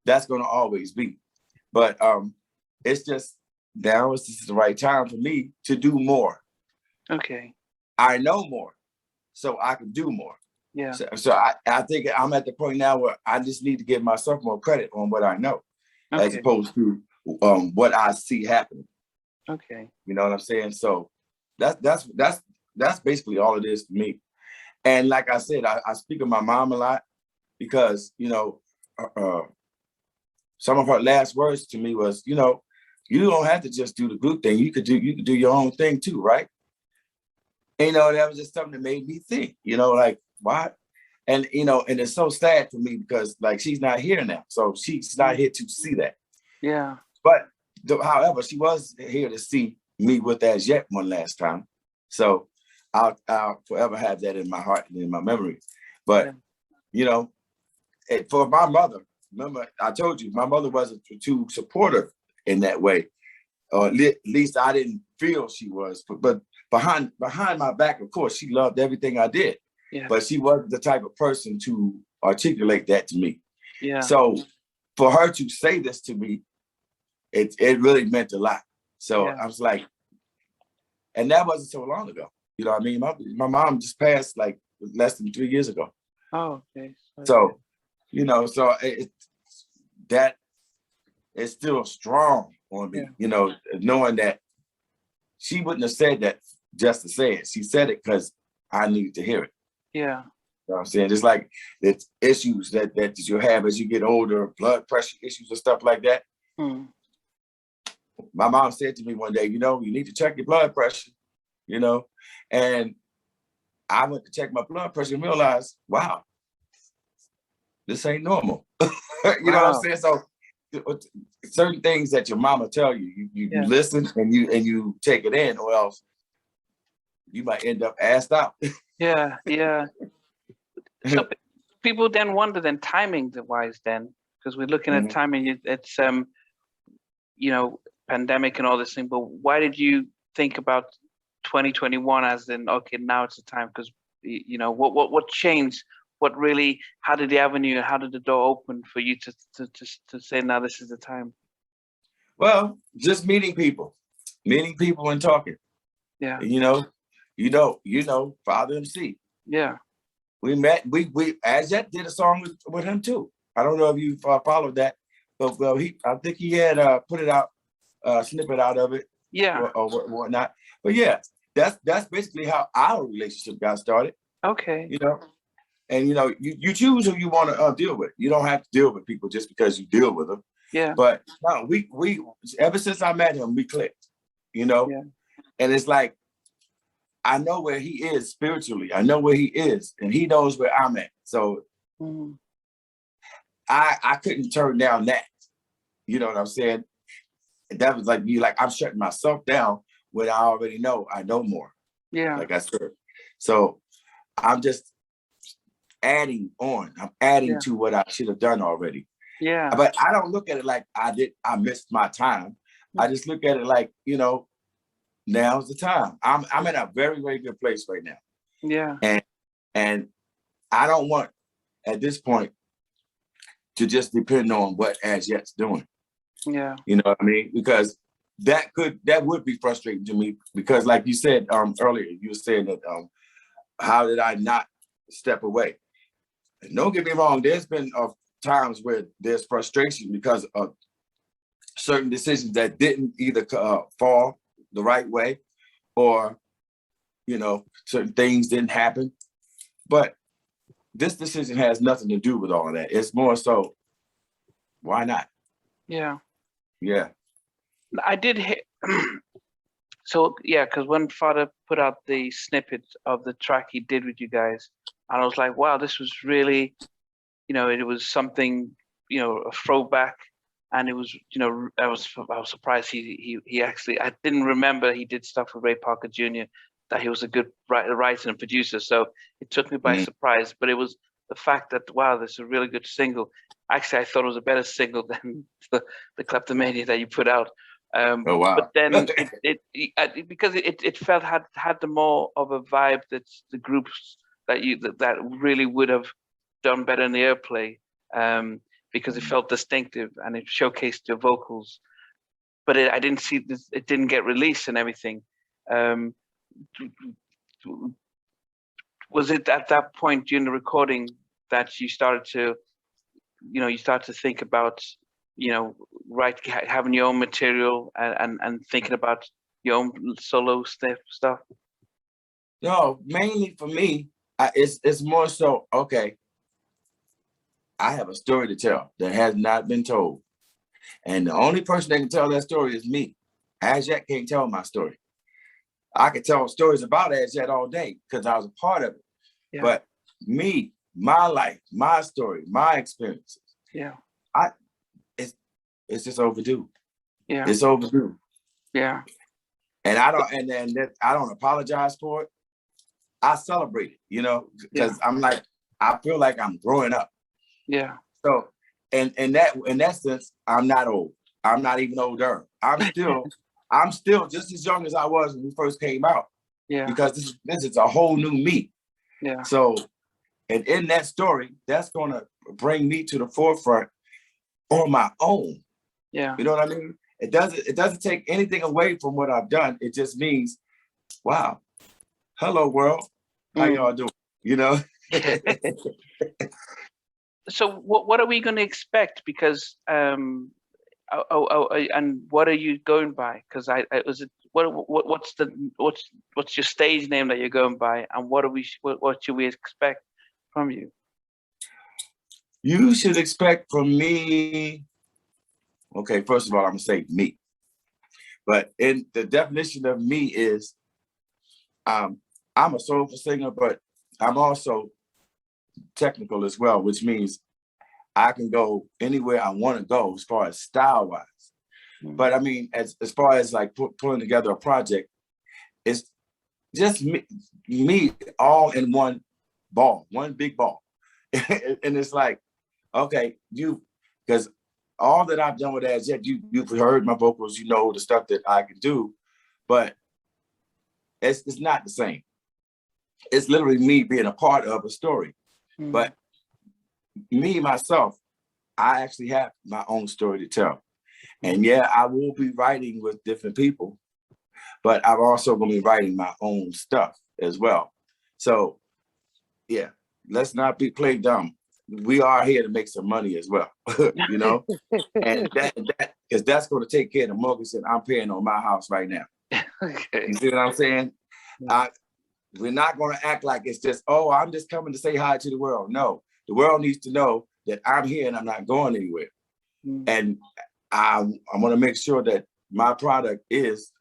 that's going to always be. But it's just now this is the right time for me to do more. Okay. I know more, so I can do more. Yeah. So I think I'm at the point now where I just need to give myself more credit on what I know, as opposed to what I see happening. Okay. You know what I'm saying? So that's basically all it is to me. And like I said, I speak of my mom a lot because some of her last words to me was, you don't have to just do the group thing. You could do your own thing too, right? And, that was just something that made me think, like, why? And, and it's so sad for me because like, she's not here now. So she's not here to see that. Yeah. But however, she was here to see me with As Yet one last time. So I'll forever have that in my heart and in my memory. But, for my mother, remember, I told you, my mother wasn't too supportive in that way. Or at least I didn't feel she was. But behind my back, of course, she loved everything I did. Yeah. But she wasn't the type of person to articulate that to me. Yeah. So for her to say this to me, it really meant a lot. So I was like, and that wasn't so long ago. You know what I mean? My mom just passed like less than 3 years ago. Oh, okay. So, so that is still strong on me, knowing that she wouldn't have said that just to say it. She said it because I needed to hear it. Yeah. You know what I'm saying? Just like it's issues that you have as you get older, blood pressure issues and stuff like that. My mom said to me one day, you need to check your blood pressure, and I went to check my blood pressure and realized, wow, this ain't normal. You know what I'm saying? So certain things that your mama tell you, you listen and you take it in, or else you might end up assed out. Yeah. So people then wonder timing wise because we're looking at timing. It's pandemic and all this thing. But why did you think about 2021 as in now it's the time? Because what changed? How did the avenue, how did the door open for you to say, now this is the time? Well, just meeting people and talking. Yeah. And, Father MC. Yeah. We met. We as yet did a song with him too. I don't know if you followed that, but well, I think he had put it out, snippet out of it, Yeah. or whatnot. But yeah, that's basically how our relationship got started. Okay. You know, and you choose who you want to deal with. You don't have to deal with people just because you deal with them. Yeah. But no, we ever since I met him, we clicked. Yeah. And it's like, I know where he is spiritually. I know where he is, and he knows where I'm at. So I couldn't turn down that. You know what I'm saying? That was like me, like I'm shutting myself down when I already know I know more. Yeah. Like I said. So I'm just adding on. I'm adding to what I should have done already. Yeah. But I don't look at it like I missed my time. I just look at it like, now's the time. I'm in a very, very good place right now. Yeah. And I don't want at this point to just depend on what As Yet's doing. Yeah. You know what I mean? Because that would be frustrating to me, because like you said earlier, you were saying that how did I not step away? And don't get me wrong, there's been times where there's frustration because of certain decisions that didn't either fall the right way, or certain things didn't happen. But this decision has nothing to do with all of that. It's more so, why not? Yeah. Yeah. I did hit. So yeah, because when Father put out the snippet of the track he did with you guys, and I was like, wow, this was really, it was something, a throwback, and it was, I was surprised he actually, I didn't remember he did stuff with Ray Parker Jr., that he was a good writer and producer, so it took me by surprise. But it was the fact that, wow, this is a really good single. Actually, I thought it was a better single than the Kleptomania that you put out. Oh wow! But then because it felt had the more of a vibe that the groups that really would have done better in the airplay, because it felt distinctive and it showcased your vocals. But I didn't see this; it didn't get released and everything. Was it at that point during the recording that you started to, think about, having your own material and thinking about your own solo stuff? No, mainly for me, it's more so, okay, I have a story to tell that has not been told. And the only person that can tell that story is me. As Yet can't tell my story. I could tell stories about As Yet all day because I was a part of it. Yeah. But me, my life, my story, my experiences. Yeah. It's just overdue. Yeah. It's overdue. Yeah. And I don't apologize for it. I celebrate it, because I'm like, I feel like I'm growing up. Yeah. So in that sense, I'm not old. I'm not even older. I'm still just as young as I was when we first came out. Yeah. Because this is a whole new me. Yeah. So, and in that story, that's gonna bring me to the forefront on my own. Yeah. You know what I mean? It doesn't take anything away from what I've done. It just means, wow, hello world, how y'all doing? So what are we going to expect? Because and what are you going by? Because what's your stage name that you're going by, and what should we expect from you? You should expect from me. Okay, first of all, I'm gonna say me. But in the definition of me is, I'm a soulful singer, but I'm also technical as well, which means I can go anywhere I want to go as far as style-wise. But I mean, as far as like pulling together a project, it's just me all in one ball, one big ball. And it's like, okay, because all that I've done with As Yet, you've heard my vocals, the stuff that I can do, but it's not the same. It's literally me being a part of a story. But me, myself, I actually have my own story to tell. And yeah, I will be writing with different people, but I'm also going to be writing my own stuff as well. So yeah, let's not play dumb. We are here to make some money as well, you know, and that because that's going to take care of the mortgage that I'm paying on my house right now. Okay. You see what I'm saying? We're not going to act like it's just, oh, I'm just coming to say hi to the world. No, the world needs to know that I'm here and I'm not going anywhere. And I want to make sure that my product is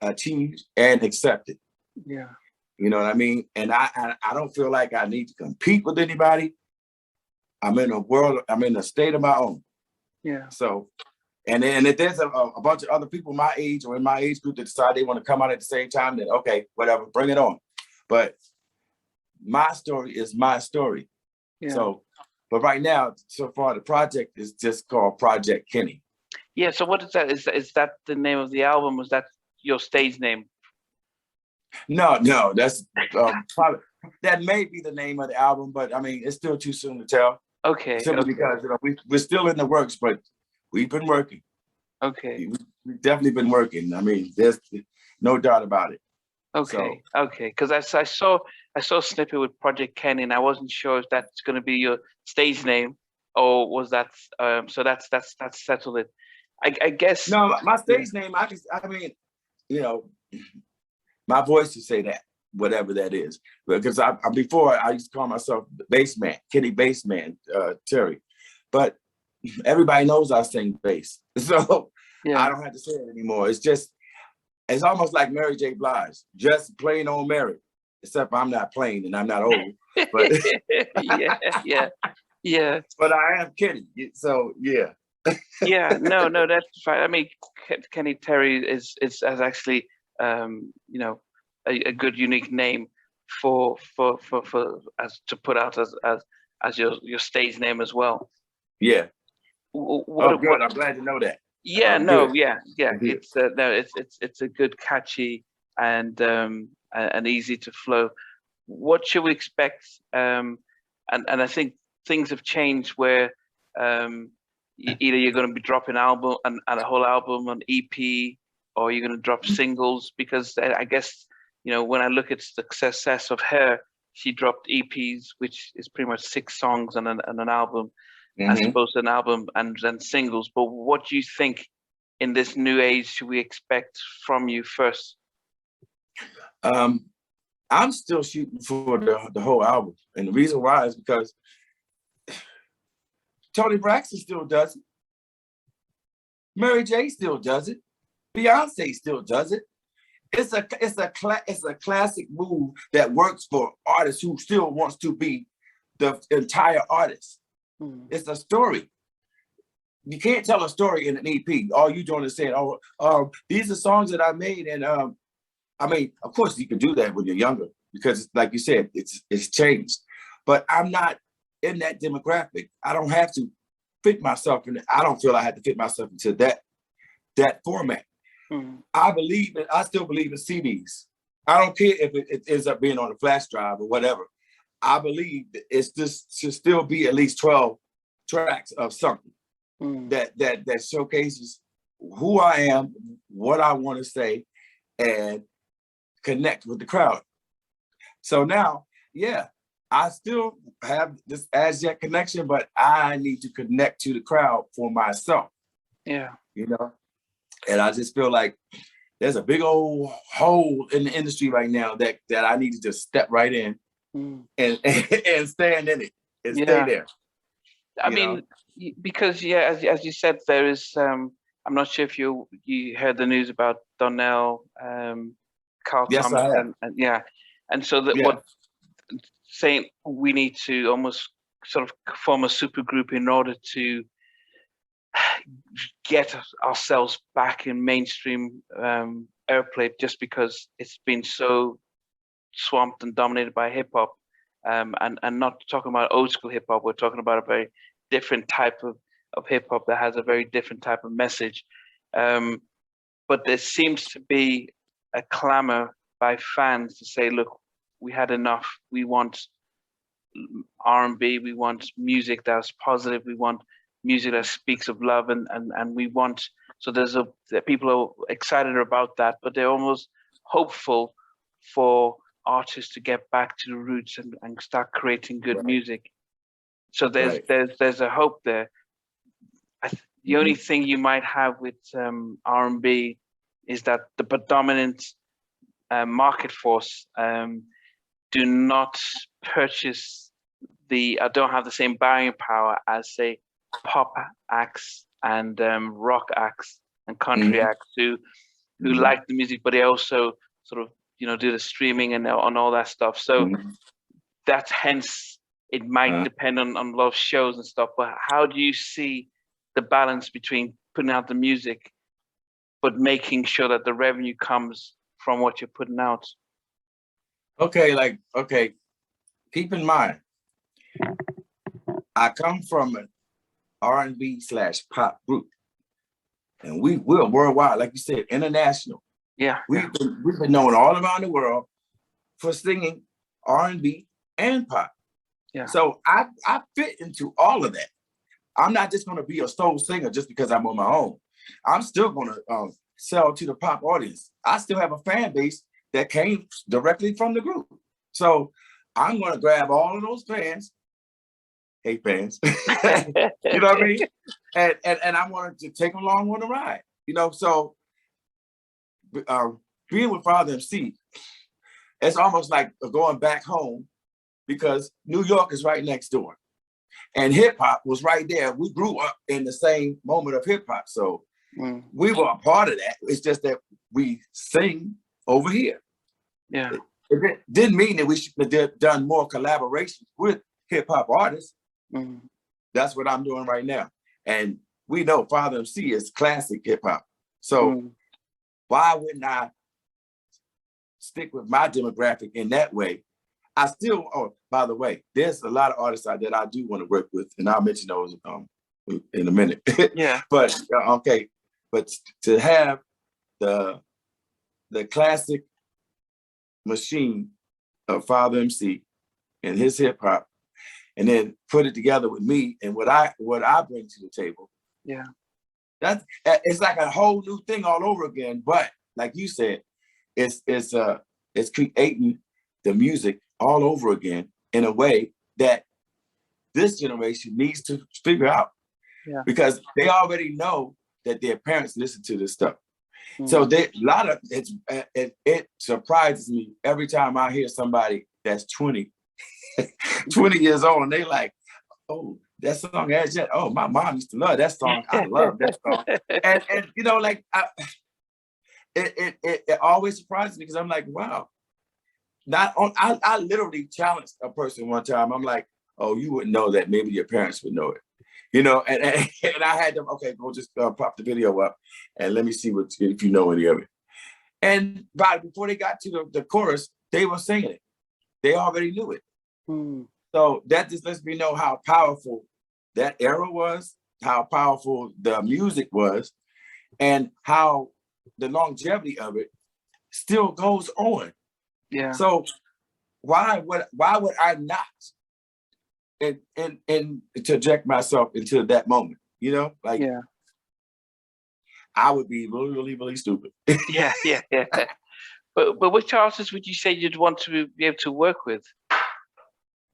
achieved and accepted. Yeah. You know what I mean? And I don't feel like I need to compete with anybody. I'm in a state of my own. Yeah. So, and if there's a bunch of other people my age or in my age group that decide they want to come out at the same time, then okay, whatever, bring it on. But my story is my story. Yeah. So, but right now, so far, the project is just called Project Kenny. Yeah. So what is that? Is that the name of the album? Was that your stage name? No, that's probably, that may be the name of the album, but I mean, it's still too soon to tell. Okay. Simply because we're still in the works, but we've been working. Okay. We've definitely been working. I mean, there's no doubt about it. Okay. Okay. Because I saw a snippet with Project Kenny, and I wasn't sure if that's going to be your stage name or was that. So that's settled it. I guess. No, my stage name. I mean, you know, my voice to say that, whatever that is, because before I used to call myself Bassman, Kenny Bassman, Terry, but everybody knows I sing bass, so Yeah. I don't have to say it anymore. It's almost like Mary J. Blige, just plain old Mary, except I'm not plain and I'm not old. But yeah. But I am Kenny, so yeah. Yeah. No, that's fine. I mean, Kenny Terry is actually you know, a good unique name for as to put out as your stage name as well. Yeah. What, good. I'm glad to know that. Yeah, no, good. yeah. Good. It's a good, catchy and easy to flow. What should we expect? And I think things have changed where either you're going to be dropping album and a whole album on EP, or you're going to drop singles, because I guess, you know, when I look at the success of her, she dropped EPs, which is pretty much 6 songs on an album, as opposed to an album and then singles. But what do you think in this new age should we expect from you first? I'm still shooting for the whole album. And the reason why is because Toni Braxton still does it. Mary J still does it. Beyonce still does it. It's a classic move that works for artists who still wants to be the entire artist. It's a story. You can't tell a story in an EP. All you doing is saying, "Oh, these are songs that I made," and I mean, of course, you can do that when you're younger because, like you said, it's changed. But I'm not in that demographic. I don't have to fit myself in it. I don't feel I had to fit myself into that format. I still believe in CDs. I don't care if it ends up being on a flash drive or whatever. I believe that should still be at least 12 tracks of something that showcases who I am, what I want to say, and connect with the crowd. So now, yeah, I still have this as yet connection, but I need to connect to the crowd for myself. Yeah. You know? And I just feel like there's a big old hole in the industry right now that I need to just step right in and stand in it and stay there. I mean, because as you said, there is I'm not sure if you heard the news about Donnell, Carl Yes, Thomas, I have. and so that what saying we need to almost sort of form a super group in order to get ourselves back in mainstream airplay, just because it's been so swamped and dominated by hip hop, and not talking about old school hip hop. We're talking about a very different type of hip hop that has a very different type of message. But there seems to be a clamor by fans to say, look, we had enough. We want R&B. We want music that's positive. We want music that speaks of love, and we want. So people are excited about that, but they're almost hopeful for artists to get back to the roots and start creating good Right. music. So Right. there's a hope there. The only thing you might have with R&B is that the predominant market force do not purchase don't have the same buying power as, say, pop acts and rock acts and country acts who like the music, but they also sort of do the streaming and on all that stuff. So that's hence it might depend on a lot of shows and stuff. But how do you see the balance between putting out the music but making sure that the revenue comes from what you're putting out? Okay, keep in mind, I come from an R&B/pop group, and we're worldwide, like you said, international. Yeah, we've been known all around the world for singing R&B and pop. Yeah. So I fit into all of that. I'm not just going to be a soul singer just because I'm on my own. I'm still going to sell to the pop audience. I still have a fan base that came directly from the group. So I'm going to grab all of those fans. Hey, fans. You know what I mean? And I wanted to take them along on the ride. So being with Father MC, it's almost like going back home because New York is right next door. And hip hop was right there. We grew up in the same moment of hip hop. So we were a part of that. It's just that we sing over here. Yeah. It didn't mean that we should have done more collaborations with hip hop artists. That's what I'm doing right now. And we know Father MC is classic hip hop. So why wouldn't I stick with my demographic in that way? I still, by the way, there's a lot of artists out there that I do want to work with, and I'll mention those in a minute. Yeah. But to have the classic machine of Father MC and his hip hop, and then put it together with me and what I bring to the table. Yeah. It's like a whole new thing all over again. But like you said, it's creating the music all over again in a way that this generation needs to figure out. Yeah. Because they already know that their parents listen to this stuff. So it surprises me every time I hear somebody that's 20 years old and they like, oh, that song has yet. Oh, my mom used to love that song. I love that song. And it always surprises me because I'm like, wow. I literally challenged a person one time. I'm like, oh, you wouldn't know that. Maybe your parents would know it. And I had them, okay, go just pop the video up and let me see if you know any of it. And before they got to the chorus, they were singing it. They already knew it. So that just lets me know how powerful that era was, how powerful the music was, and how the longevity of it still goes on. Yeah. So why would I not interject myself into that moment? Yeah. I would be really, really, really stupid. Yeah. But which artists would you say you'd want to be able to work with?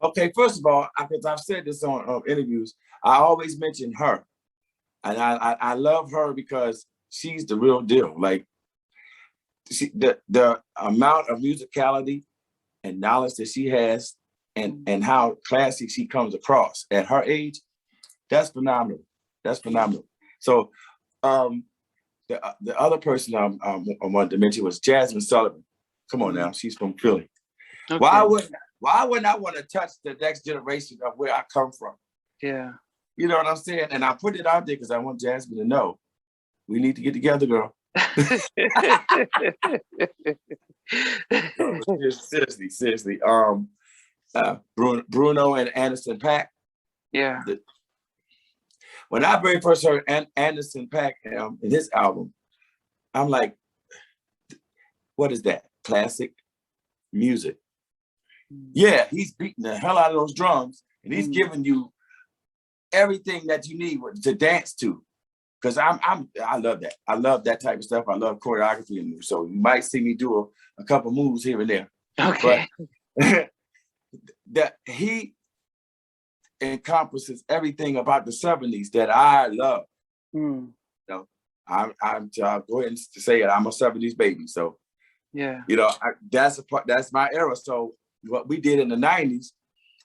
Okay, first of all, because I've said this on interviews, I always mention her, and I love her because she's the real deal. Like the amount of musicality and knowledge that she has, and how classy she comes across at her age, that's phenomenal. That's phenomenal. So the other person I wanted to mention was Jasmine Sullivan. Come on now, she's from Philly. Okay. Why wouldn't I want to touch the next generation of where I come from? Yeah. You know what I'm saying? And I put it out there because I want Jasmine to know we need to get together, girl. Seriously. Bruno and Anderson .Paak. Yeah. When I very first heard Anderson .Paak in his album, I'm like, what is that? Classic music. Yeah, he's beating the hell out of those drums, and he's giving you everything that you need to dance to. Because I love that. I love that type of stuff. I love choreography, and so you might see me do a couple moves here and there. Okay. But that he encompasses everything about the 70s that I love. Mm. You know, I'm go ahead and say it. I'm a 70s baby, so Yeah. you know that's a part. That's my era. So what we did in the 90s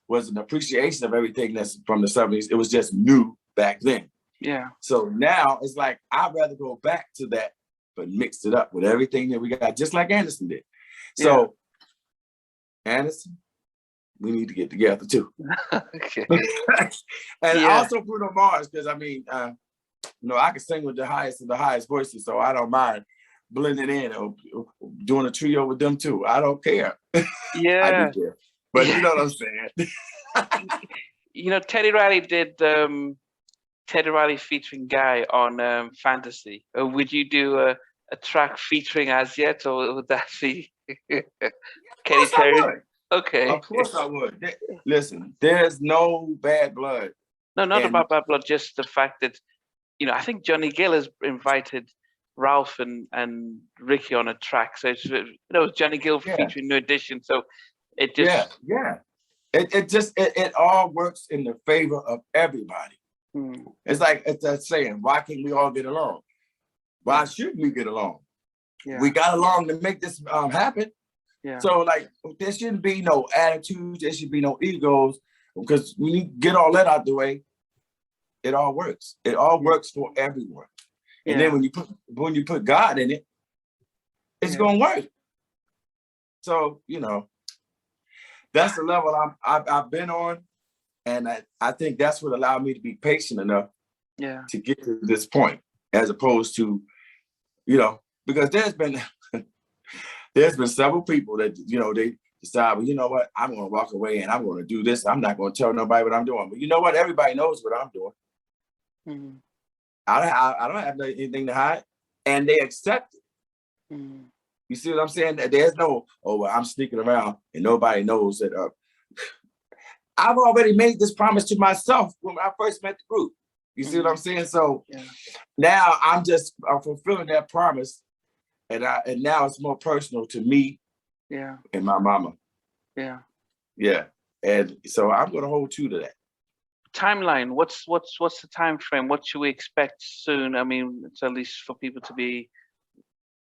was an appreciation of everything that's from the 70s. It was just new back then. Yeah. So now it's like I'd rather go back to that, but mix it up with everything that we got, just like Anderson did. So Anderson, we need to get together too. Okay. And also Bruno Mars, because I mean, you know, I can sing with the highest of the highest voices, so I don't mind blending in or doing a trio with them too. I don't care. Yeah. I do care. But you know what I'm saying. You know, Teddy Riley did Teddy Riley featuring Guy on Fantasy. Would you do a track featuring As Yet, or would that be Katy Perry? Okay. Of course I would. Listen, there's no bad blood. No, not about bad blood, just the fact that, you know, I think Johnny Gill has invited Ralph and Ricky on a track. So it's, you know, Johnny Gill featuring New Edition. So it just it all works in the favor of everybody. It's like it's that saying, why can't we all get along? Why shouldn't we get along? We got along to make this happen. So like there shouldn't be no attitudes, there should be no egos, because when you get all that out the way, it all works. It all works for everyone. And then when you put God in it, it's gonna work. So, you know, that's the level I've been on. And I think that's what allowed me to be patient enough to get to this point, as opposed to, you know, because there's been several people that, you know, they decide, well, you know what, I'm going to walk away and I'm going to do this. I'm not going to tell nobody what I'm doing. But you know what? Everybody knows what I'm doing. I don't have anything to hide, and they accept it. You see what I'm saying? There's no, oh, well, I'm sneaking around and nobody knows that. I've already made this promise to myself when I first met the group. You see what I'm saying? So now I'm fulfilling that promise, and now it's more personal to me and my mama. And so I'm going to hold true to that. Timeline. What's the time frame? What should we expect soon? I mean, it's at least for people to be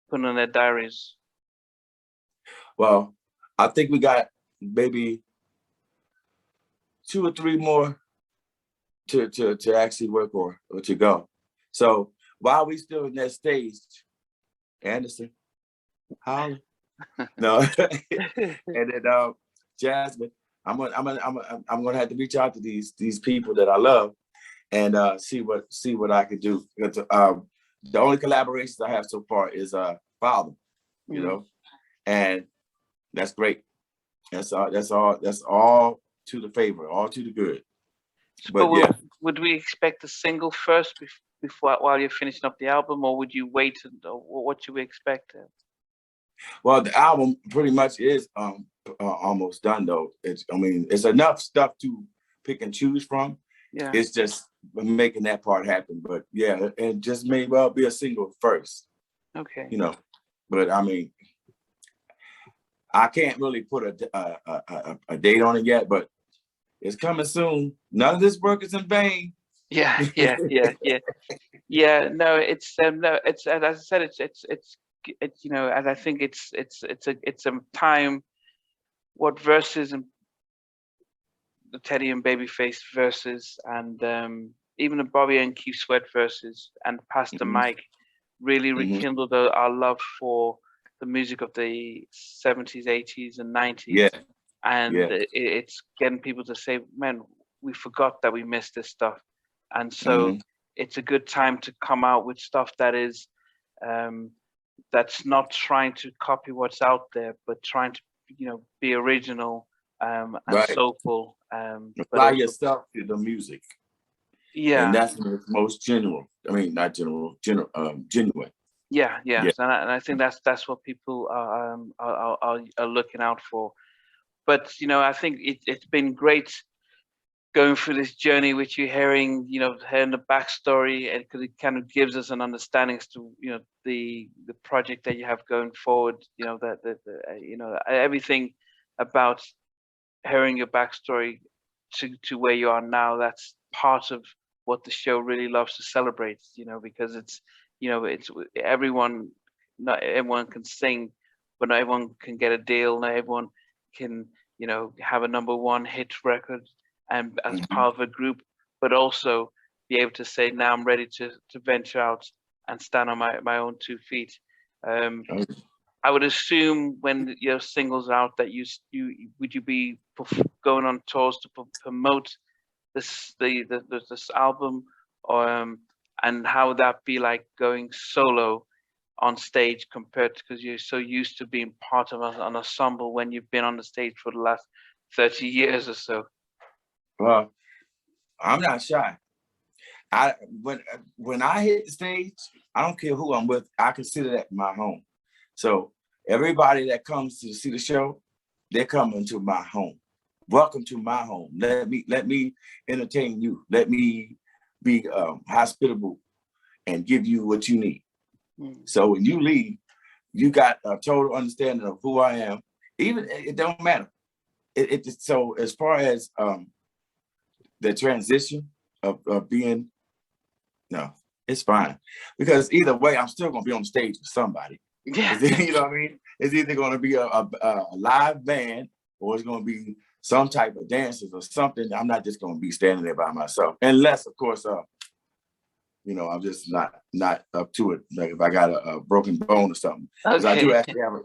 putting on their diaries. Well, I think we got maybe 2 or 3 more to actually work on or to go. So while we still in that stage, Anderson, holla. No, and then Jasmine, I'm gonna have to reach out to these people that I love and see what I can do. Because, the only collaborations I have so far is Father, you know, and that's great. That's all to the favor, all to the good. But would we expect a single first before while you're finishing up the album, or would you wait? Or what should we expect? Well, the album pretty much is almost done though. It's enough stuff to pick and choose from. It's just making that part happen. But and just may well be a single first. Okay. You know, but I mean, I can't really put a date on it yet, but it's coming soon. None of this work is in vain. Yeah. No, it's as I said, it's you know, and I think it's a time. What verses and the Teddy and Babyface verses, and even the Bobby and Keith Sweat verses, and Pastor Mike really rekindled our love for the music of the 70s, 80s, and 90s. And it's getting people to say, man, we forgot that we missed this stuff. And so it's a good time to come out with stuff that is, that's not trying to copy what's out there, but trying to, you know, be original and soulful. Apply yourself to the music. And that's when it's most genuine. I mean, not genuine. And I think that's what people are looking out for. But you know, I think it's been great going through this journey, which you're hearing, hearing the backstory, and because it kind of gives us an understanding as to, the project that you have going forward, everything about hearing your backstory to where you are now. That's part of what the show really loves to celebrate, because it's everyone, not everyone can sing, but not everyone can get a deal. Not everyone can, have a number one hit record and as part of a group, but also be able to say, now I'm ready to venture out and stand on my own 2 feet. I would assume when your singles out that you would you be going on tours to promote this this album, or and how would that be like going solo on stage compared to, because you're so used to being part of an ensemble when you've been on the stage for the last 30 years or so? Well, I'm not shy. When I hit the stage, I don't care who I'm with. I consider that my home. So everybody that comes to see the show, they're coming to my home. Welcome to my home. Let me entertain you. Let me be hospitable and give you what you need. So when you leave, you got a total understanding of who I am. Even it don't matter. So as far as the transition of being, no, it's fine, because either way, I'm still gonna be on stage with somebody. Yeah. You know what I mean? It's either gonna be a live band, or it's gonna be some type of dances or something. I'm not just gonna be standing there by myself, unless, of course, I'm just not up to it. Like if I got a broken bone or something, because I do actually have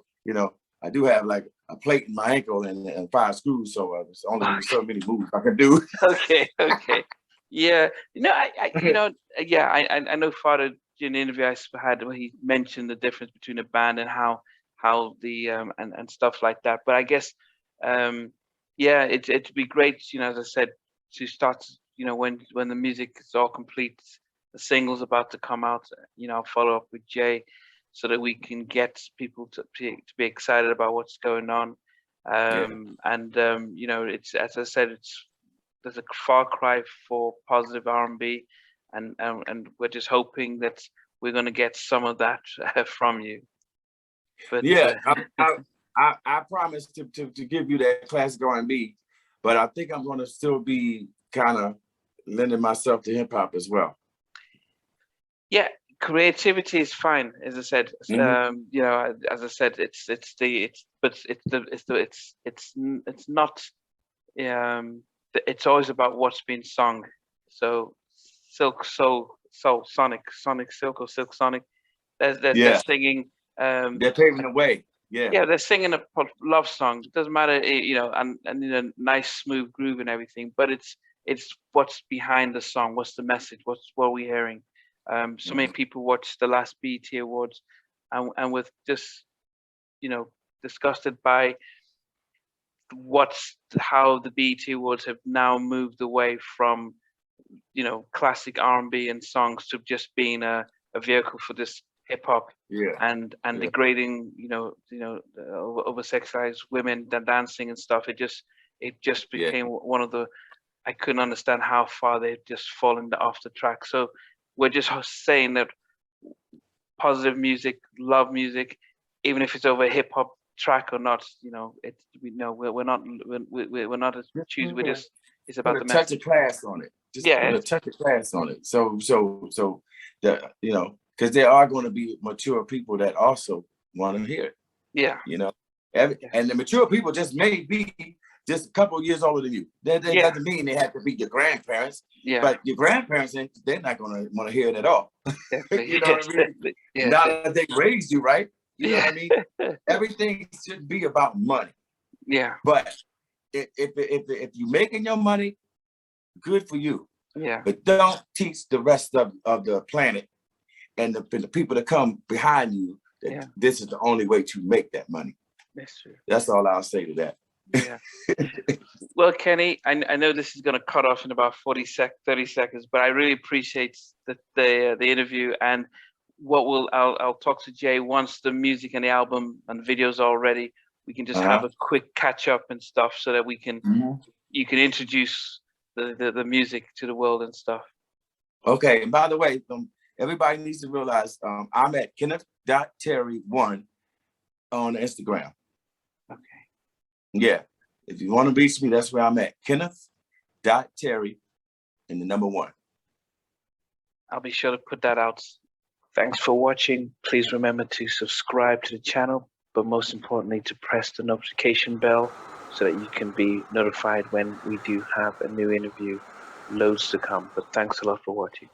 I do have like a plate in my ankle and 5 screws, so there's only so many moves I can do. Okay. Yeah, I know Father, in the interview I had, where he mentioned the difference between a band and how the and stuff like that. But I guess it'd be great, as I said, to start, when the music is all complete, the single's about to come out, I'll follow up with Jay so that we can get people to be excited about what's going on. It's, as I said, there's a far cry for positive R&B, and we're just hoping that we're going to get some of that from you. But I promise to give you that classic R&B, but I think I'm going to still be kind of lending myself to hip hop as well. Yeah, creativity is fine, as I said. As I said, it's not. It's always about what's being sung. So Silk Soul Sonic Silk, or Silk Sonic, they're singing, they're paving the way. They're singing a love song. It doesn't matter, and nice smooth groove and everything, but it's what's behind the song. What's the message? What are we hearing? So many people watched the last BET Awards and with just disgusted by how the BET Awards have now moved away from classic R&B and songs to just being a vehicle for this hip hop, and degrading over sexualized women dancing and stuff. It just became one of the, I couldn't understand how far they've just fallen off the track. So we're just saying that positive music, love music, even if it's over a hip hop track or not, we're not as choose. We're just, it's about the touch of class on it. Just put a touch of class on it. So the because there are going to be mature people that also want to hear it. And the mature people just may be just a couple of years older than you. That doesn't mean they have to be your grandparents. But your grandparents, they're not going to want to hear it at all. You know what I mean? Now that they raised you, right? You know what I mean? Everything should be about money. Yeah. But if you're making your money, good for you. Yeah. But don't teach the rest of the planet and the people that come behind you that this is the only way to make that money. That's true. That's all I'll say to that. Yeah. Well, Kenny, I know this is going to cut off in about 30 seconds, but I really appreciate the interview, and I'll talk to Jay once the music and the album and videos are ready. We can just have a quick catch up and stuff so that we can you can introduce the music to the world and stuff. Okay, and by the way, everybody needs to realize I'm at Kenneth.Terry1 on Instagram. Okay. Yeah, if you want to reach me, that's where I'm at. Kenneth.Terry and the number 1. I'll be sure to put that out. Thanks for watching. Please remember to subscribe to the channel, but most importantly, to press the notification bell so that you can be notified when we do have a new interview. Loads to come, but thanks a lot for watching.